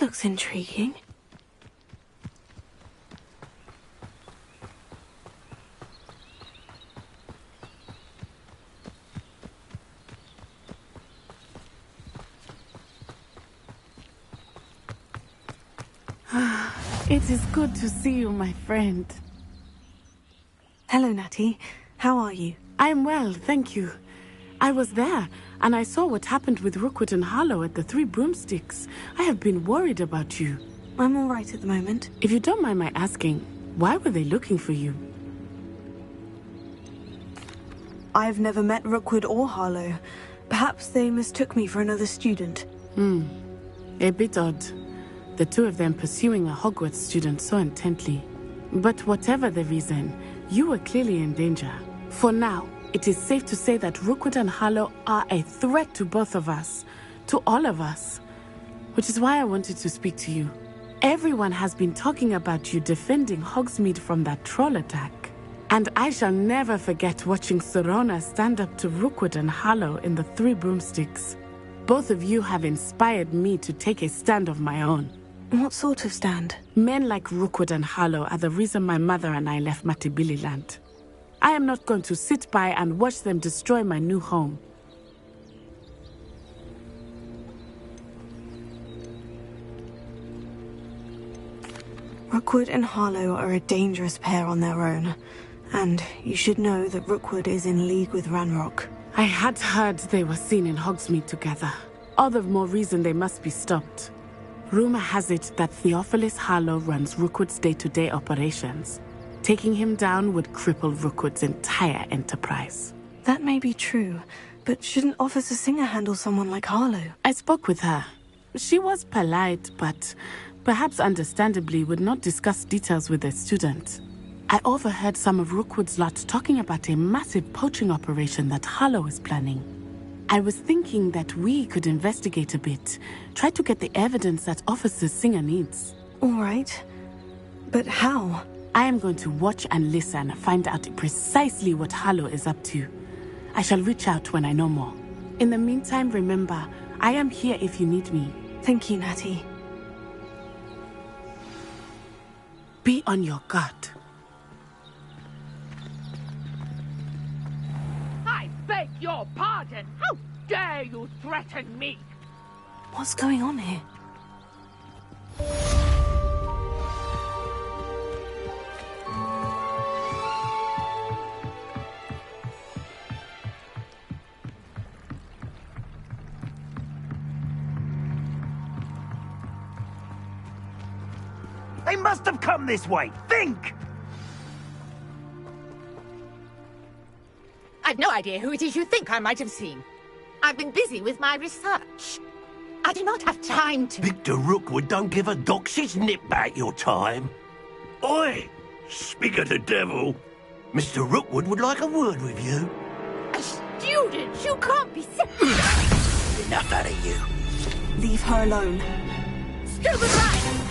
looks intriguing.
It is good to see you, my friend.
Hello, Natty. How are you?
I am well, thank you. I was there, and I saw what happened with Rookwood and Harlow at the Three Broomsticks. I have been worried about you.
I'm all right at the moment.
If you don't mind my asking, why were they looking for you?
I've never met Rookwood or Harlow. Perhaps they mistook me for another student.
A bit odd. The two of them pursuing a Hogwarts student so intently. But whatever the reason, you were clearly in danger. For now, it is safe to say that Rookwood and Harlow are a threat to both of us. To all of us. Which is why I wanted to speak to you. Everyone has been talking about you defending Hogsmeade from that troll attack. And I shall never forget watching Serona stand up to Rookwood and Harlow in the Three Broomsticks. Both of you have inspired me to take a stand of my own.
What sort of stand?
Men like Rookwood and Harlow are the reason my mother and I left Matibili land. I am not going to sit by and watch them destroy my new home.
Rookwood and Harlow are a dangerous pair on their own. And you should know that Rookwood is in league with Ranrock.
I had heard they were seen in Hogsmeade together. All the more reason they must be stopped. Rumor has it that Theophilus Harlow runs Rookwood's day-to-day operations. Taking him down would cripple Rookwood's entire enterprise.
That may be true, but shouldn't Officer Singer handle someone like Harlow?
I spoke with her. She was polite, but perhaps understandably would not discuss details with a student. I overheard some of Rookwood's lot talking about a massive poaching operation that Harlow is planning. I was thinking that we could investigate a bit, try to get the evidence that Officer Singer needs.
All right. But how?
I am going to watch and listen, find out precisely what Harlow is up to. I shall reach out when I know more. In the meantime, remember, I am here if you need me.
Thank you, Natty.
Be on your guard.
I beg your pardon! How dare you threaten me?
What's going on here?
They must have come this way. Think!
I've no idea who it is you think I might have seen. I've been busy with my research. I do not have time to...
Victor Rookwood don't give a doxy's nip back your time. Oi! Speak of the devil. Mr. Rookwood would like a word with you.
A student? You can't be serious.
Enough out of you.
Leave her alone.
Stupid right!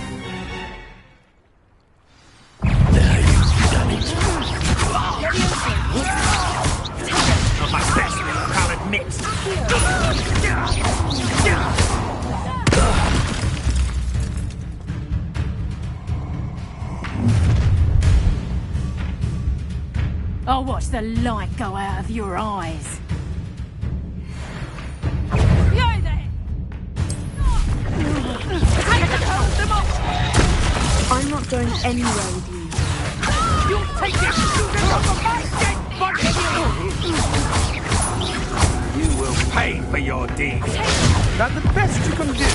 Not my best, I'll admit.
I'll watch the light go out of your eyes.
Yo there!
I'm not going anywhere with you.
You'll take this student off of my dead body! You will pay for your deeds. That's the best you can do.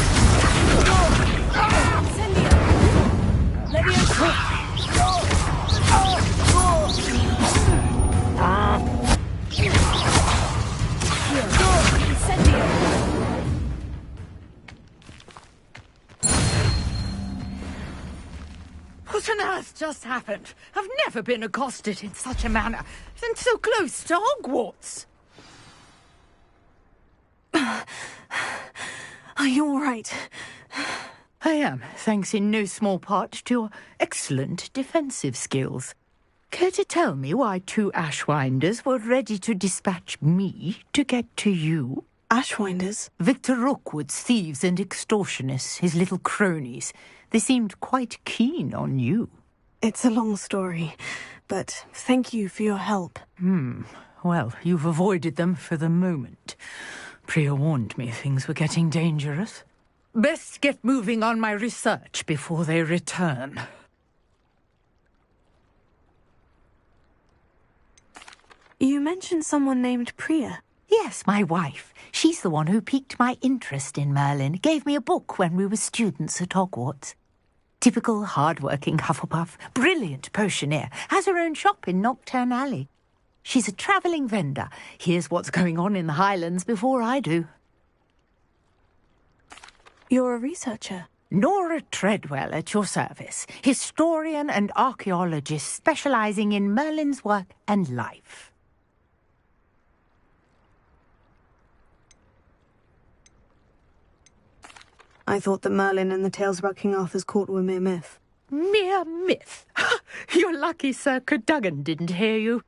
What on earth just happened? I've never been accosted in such a manner, and so close to Hogwarts.
Are you all right?
I am, thanks in no small part to your excellent defensive skills. Care to tell me why two Ashwinders were ready to dispatch me to get to you?
Ashwinders?
Victor Rookwood's thieves and extortionists, his little cronies. They seemed quite keen on you.
It's a long story, but thank you for your help.
Well, you've avoided them for the moment. Priya warned me things were getting dangerous. Best get moving on my research before they return.
You mentioned someone named Priya.
Yes, my wife. She's the one who piqued my interest in Merlin. Gave me a book when we were students at Hogwarts. Typical hard-working Hufflepuff, brilliant potioneer, has her own shop in Knockturn Alley. She's a travelling vendor. Hears what's going on in the Highlands before I do.
You're a researcher?
Nora Treadwell at your service. Historian and archaeologist specialising in Merlin's work and life.
I thought that Merlin and the tales about King Arthur's court were mere myth.
Mere myth? You're lucky Sir Cadogan didn't hear you.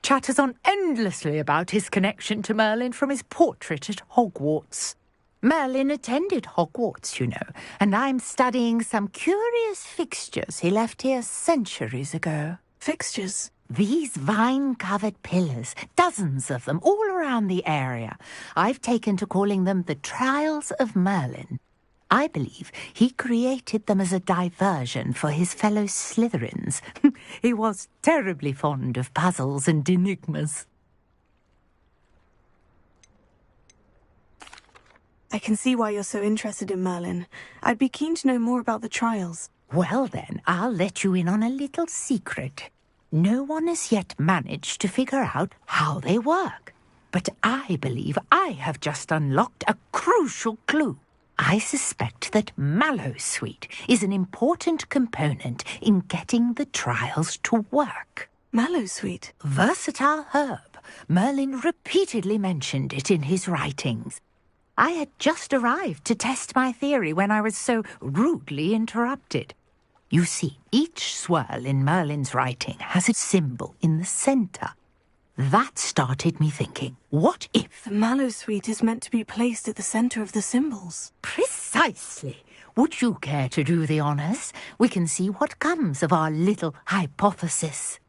Chatters on endlessly about his connection to Merlin from his portrait at Hogwarts. Merlin attended Hogwarts, you know, and I'm studying some curious fixtures he left here centuries ago.
Fixtures?
These vine-covered pillars, dozens of them, all around the area. I've taken to calling them the Trials of Merlin. I believe he created them as a diversion for his fellow Slytherins. He was terribly fond of puzzles and enigmas.
I can see why you're so interested in Merlin. I'd be keen to know more about the trials.
Well then, I'll let you in on a little secret. No one has yet managed to figure out how they work. But I believe I have just unlocked a crucial clue. I suspect that Mallowsweet is an important component in getting the trials to work.
Mallowsweet?
Versatile herb. Merlin repeatedly mentioned it in his writings. I had just arrived to test my theory when I was so rudely interrupted. You see, each swirl in Merlin's writing has a symbol in the centre. That started me thinking, what if...
The Mallowsweet is meant to be placed at the centre of the symbols.
Precisely. Would you care to do the honours? We can see what comes of our little hypothesis.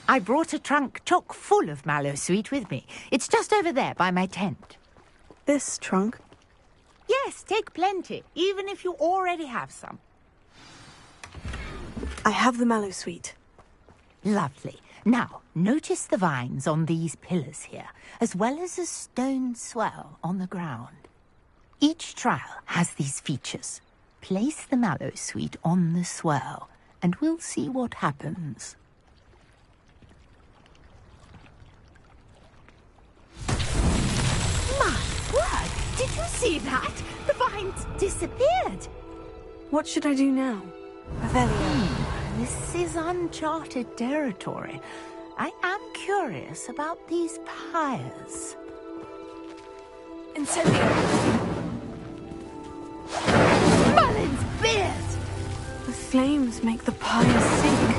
I brought a trunk chock full of Mallowsweet with me. It's just over there by my tent.
This trunk?
Yes, take plenty, even if you already have some.
I have the Mallowsweet.
Lovely. Now, notice the vines on these pillars here, as well as a stone swell on the ground. Each trial has these features. Place the Mallowsweet on the swell, and we'll see what happens. My word! Did you see that? The vines disappeared.
What should I do now? Revelio.
This is uncharted territory. I am curious about these pyres.
Incendio!
Merlin's beard!
The flames make the pyres sink.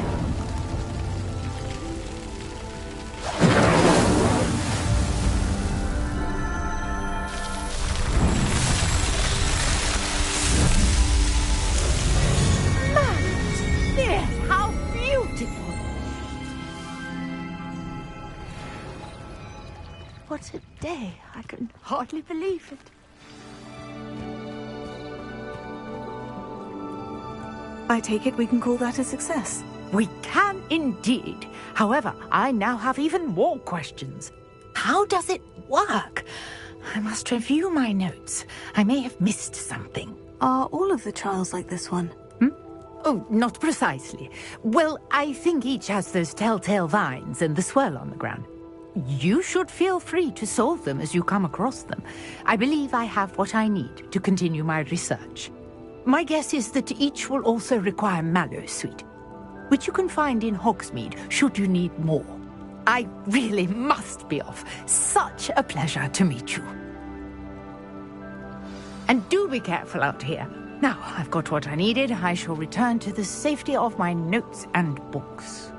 What a day. I can hardly believe it.
I take it we can call that a success.
We can indeed. However, I now have even more questions. How does it work? I must review my notes. I may have missed something.
Are all of the trials like this one?
Oh, not precisely. Well, I think each has those telltale vines and the swirl on the ground. You should feel free to solve them as you come across them. I believe I have what I need to continue my research. My guess is that each will also require Mallowsweet, which you can find in Hogsmeade should you need more. I really must be off. Such a pleasure to meet you. And do be careful out here. Now, I've got what I needed. I shall return to the safety of my notes and books.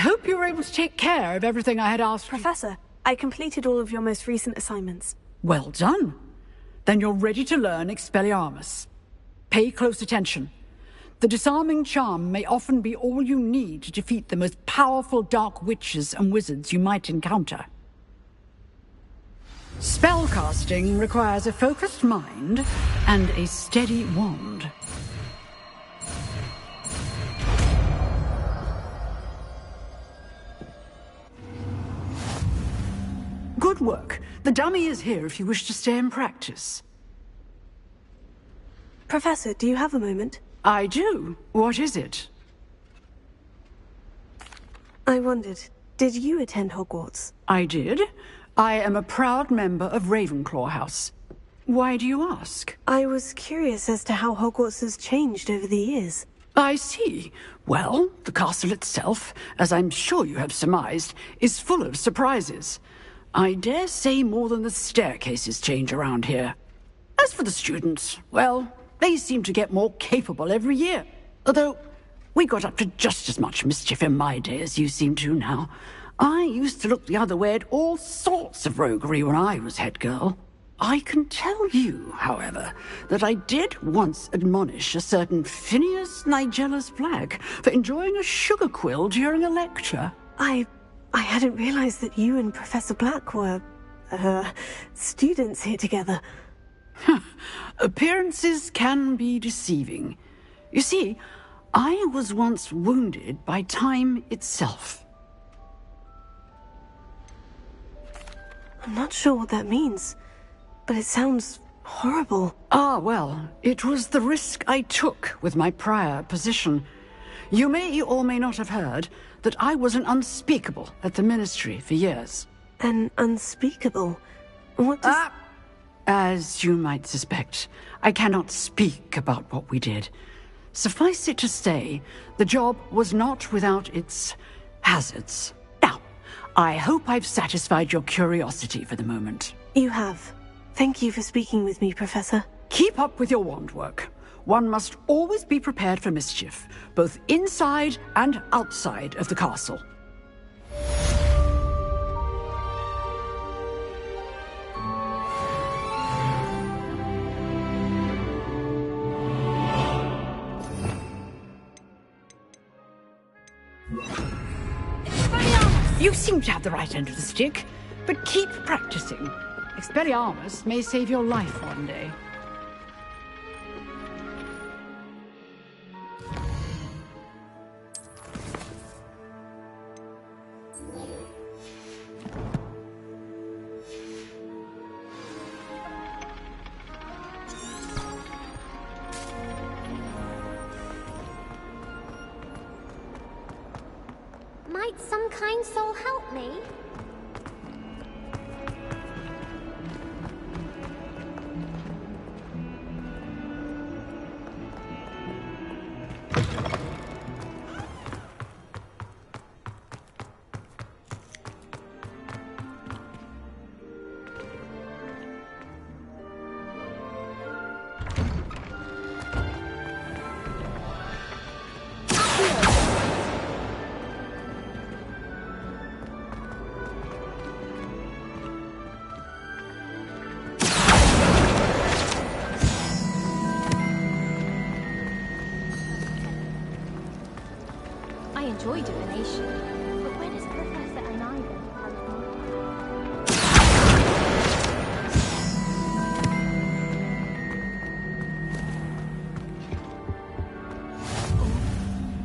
hope you were able to take care of everything I had asked.
Professor, I completed all of your most recent assignments.
Well done. Then you're ready to learn Expelliarmus. Pay close attention. The disarming charm may often be all you need to defeat the most powerful dark witches and wizards you might encounter. Spellcasting requires a focused mind and a steady wand. Good work. The dummy is here if you wish to stay and practice.
Professor, do you have a moment?
I do. What is it?
I wondered, did you attend Hogwarts?
I did. I am a proud member of Ravenclaw House. Why do you ask?
I was curious as to how Hogwarts has changed over the years.
I see. Well, the castle itself, as I'm sure you have surmised, is full of surprises. I dare say more than the staircases change around here. As for the students, well, they seem to get more capable every year. Although, we got up to just as much mischief in my day as you seem to now. I used to look the other way at all sorts of roguery when I was head girl. I can tell you, however, that I did once admonish a certain Phineas Nigellus Black for enjoying a sugar quill during a lecture.
I hadn't realized that you and Professor Black were, students here together.
Appearances can be deceiving. You see, I was once wounded by time itself.
I'm not sure what that means, but it sounds horrible.
Ah, well, it was the risk I took with my prior position. You may or may not have heard that I was an unspeakable at the Ministry for years.
An unspeakable? What does...
As you might suspect, I cannot speak about what we did. Suffice it to say, the job was not without its hazards. Now, I hope I've satisfied your curiosity for the moment.
You have. Thank you for speaking with me, Professor.
Keep up with your wand work. One must always be prepared for mischief, both inside and outside of the castle. You seem to have the right end of the stick, but keep practicing. Expelliarmus may save your life one day.
Might some kind soul help me? I enjoy divination, but when is Professor and I going to have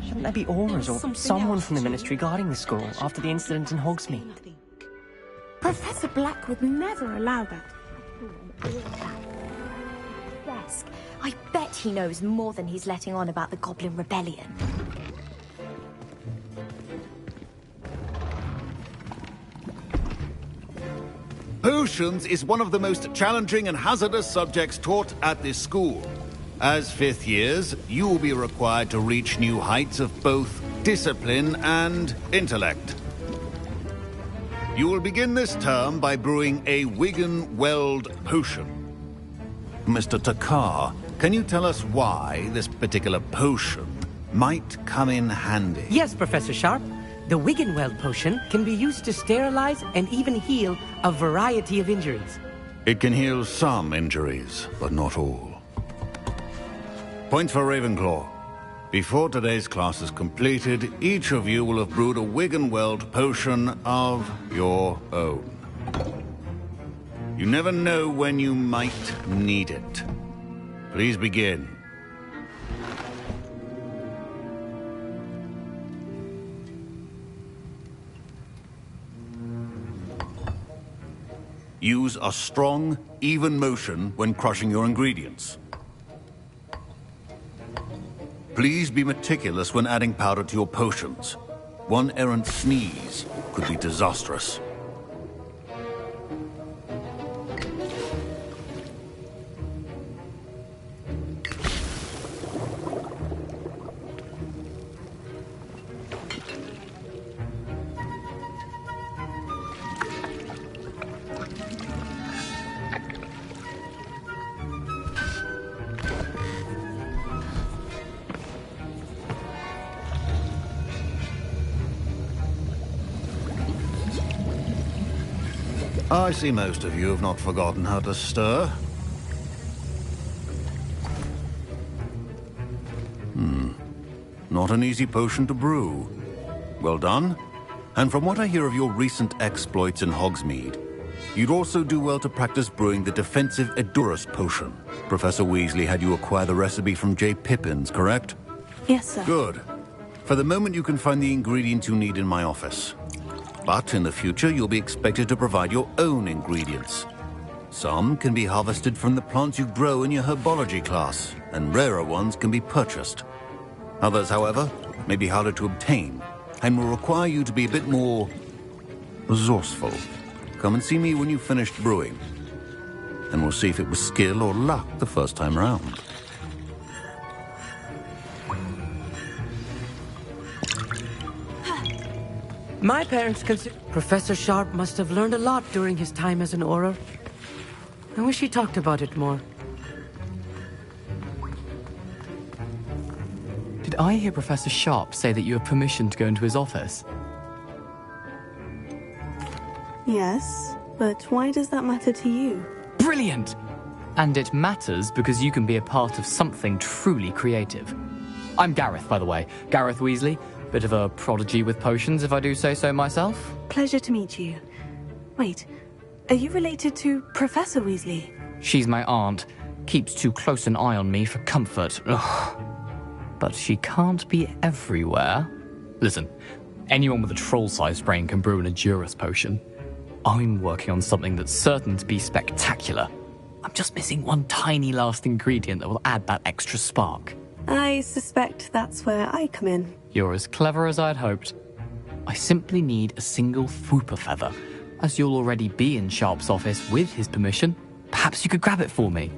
Shouldn't there be auras or someone from the Ministry guarding the school after the incident in Hogsmeade?
Professor Black would never allow that.
Desk. I bet he knows more than he's letting on about the Goblin Rebellion.
Potions is one of the most challenging and hazardous subjects taught at this school. As fifth years, you will be required to reach new heights of both discipline and intellect. You will begin this term by brewing a Wiggenweld potion. Mr. Takar, can you tell us why this particular potion might come in handy?
Yes, Professor Sharp.
The Wiggenweld potion can be used to sterilize and even heal a variety of injuries.
It can heal some injuries, but not all. Points for Ravenclaw. Before today's class is completed, each of you will have brewed a Wiggenweld potion of your own. You never know when you might need it. Please begin. Use a strong, even motion when crushing your ingredients. Please be meticulous when adding powder to your potions. One errant sneeze could be disastrous. I see most of you have not forgotten how to stir. Not an easy potion to brew. Well done. And from what I hear of your recent exploits in Hogsmeade, you'd also do well to practice brewing the defensive Edurus potion. Professor Weasley had you acquire the recipe from J. Pippin's, correct?
Yes, sir.
Good. For the moment, you can find the ingredients you need in my office. But in the future, you'll be expected to provide your own ingredients. Some can be harvested from the plants you grow in your herbology class, and rarer ones can be purchased. Others, however, may be harder to obtain, and will require you to be a bit more resourceful. Come and see me when you've finished brewing, and we'll see if it was skill or luck the first time round.
My parents consider Professor Sharp must have learned a lot during his time as an Auror. I wish he talked about it more.
Did I hear Professor Sharp say that you have permission to go into his office?
Yes, but why does that matter to you?
Brilliant! And it matters because you can be a part of something truly creative. I'm Gareth, by the way. Gareth Weasley. Bit of a prodigy with potions, if I do say so myself.
Pleasure to meet you. Wait, are you related to Professor Weasley?
She's my aunt. Keeps too close an eye on me for comfort. Ugh. But she can't be everywhere. Listen, anyone with a troll-sized brain can brew an Edurus potion. I'm working on something that's certain to be spectacular. I'm just missing one tiny last ingredient that will add that extra spark.
I suspect that's where I come in.
You're as clever as I'd hoped. I simply need a single Fwooper feather. As you'll already be in Sharp's office with his permission, perhaps you could grab it for me.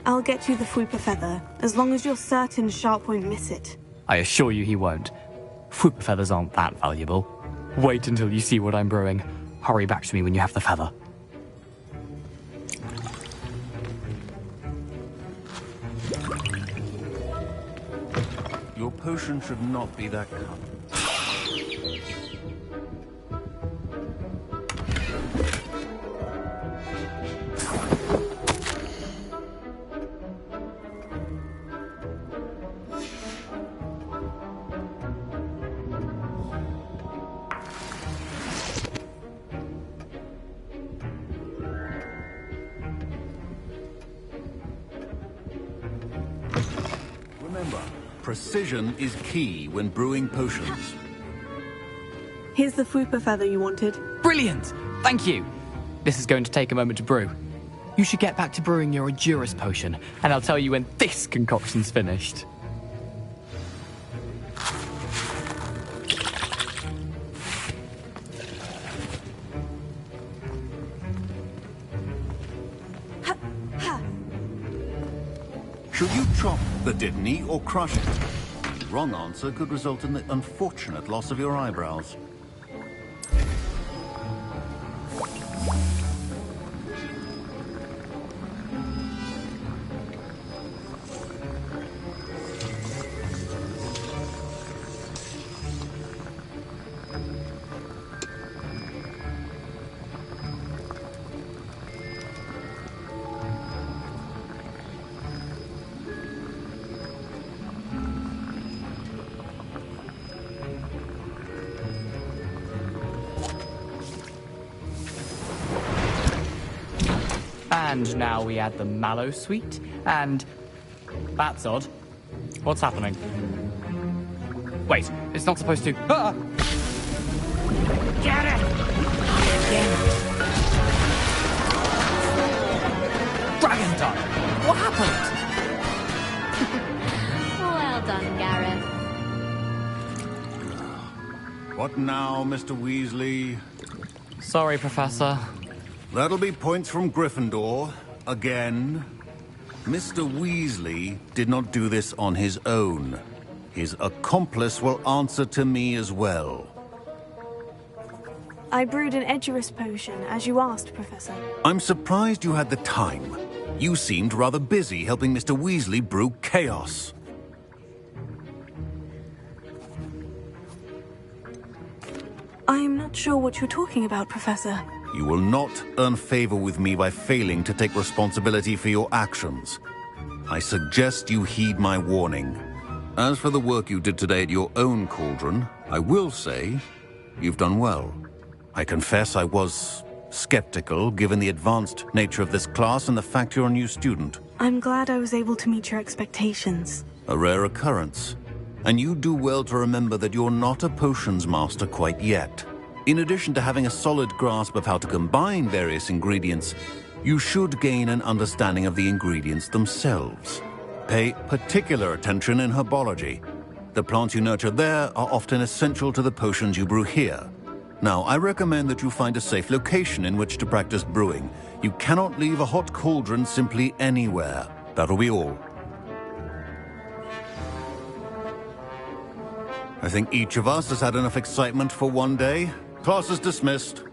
I'll get you the Fwooper feather, as long as you're certain Sharp won't miss it.
I assure you he won't. Fwooper feathers aren't that valuable. Wait until you see what I'm brewing. Hurry back to me when you have the feather.
Your potion should not be that cut. Remember, precision is key when brewing potions.
Here's the Fwooper feather you wanted.
Brilliant! Thank you! This is going to take a moment to brew. You should get back to brewing your Edurus potion, and I'll tell you when this concoction's finished.
Should you chop the Didney or crush it? The wrong answer could result in the unfortunate loss of your eyebrows.
And now we add the mallow sweet, and... That's odd. What's happening? Wait, it's not supposed to... Ah!
Get it!
Dragon time! What happened?
Well done, Gareth.
What now, Mr. Weasley?
Sorry, Professor.
That'll be points from Gryffindor. Again. Mr. Weasley did not do this on his own. His accomplice will answer to me as well.
I brewed an Edurus potion, as you asked, Professor.
I'm surprised you had the time. You seemed rather busy helping Mr. Weasley brew chaos.
I'm not sure what you're talking about, Professor.
You will not earn favor with me by failing to take responsibility for your actions. I suggest you heed my warning. As for the work you did today at your own cauldron, I will say you've done well. I confess I was skeptical, given the advanced nature of this class and the fact you're a new student.
I'm glad I was able to meet your expectations.
A rare occurrence. And you do well to remember that you're not a potions master quite yet. In addition to having a solid grasp of how to combine various ingredients, you should gain an understanding of the ingredients themselves. Pay particular attention in herbology. The plants you nurture there are often essential to the potions you brew here. Now, I recommend that you find a safe location in which to practice brewing. You cannot leave a hot cauldron simply anywhere. That'll be all. I think each of us has had enough excitement for one day. Class is dismissed.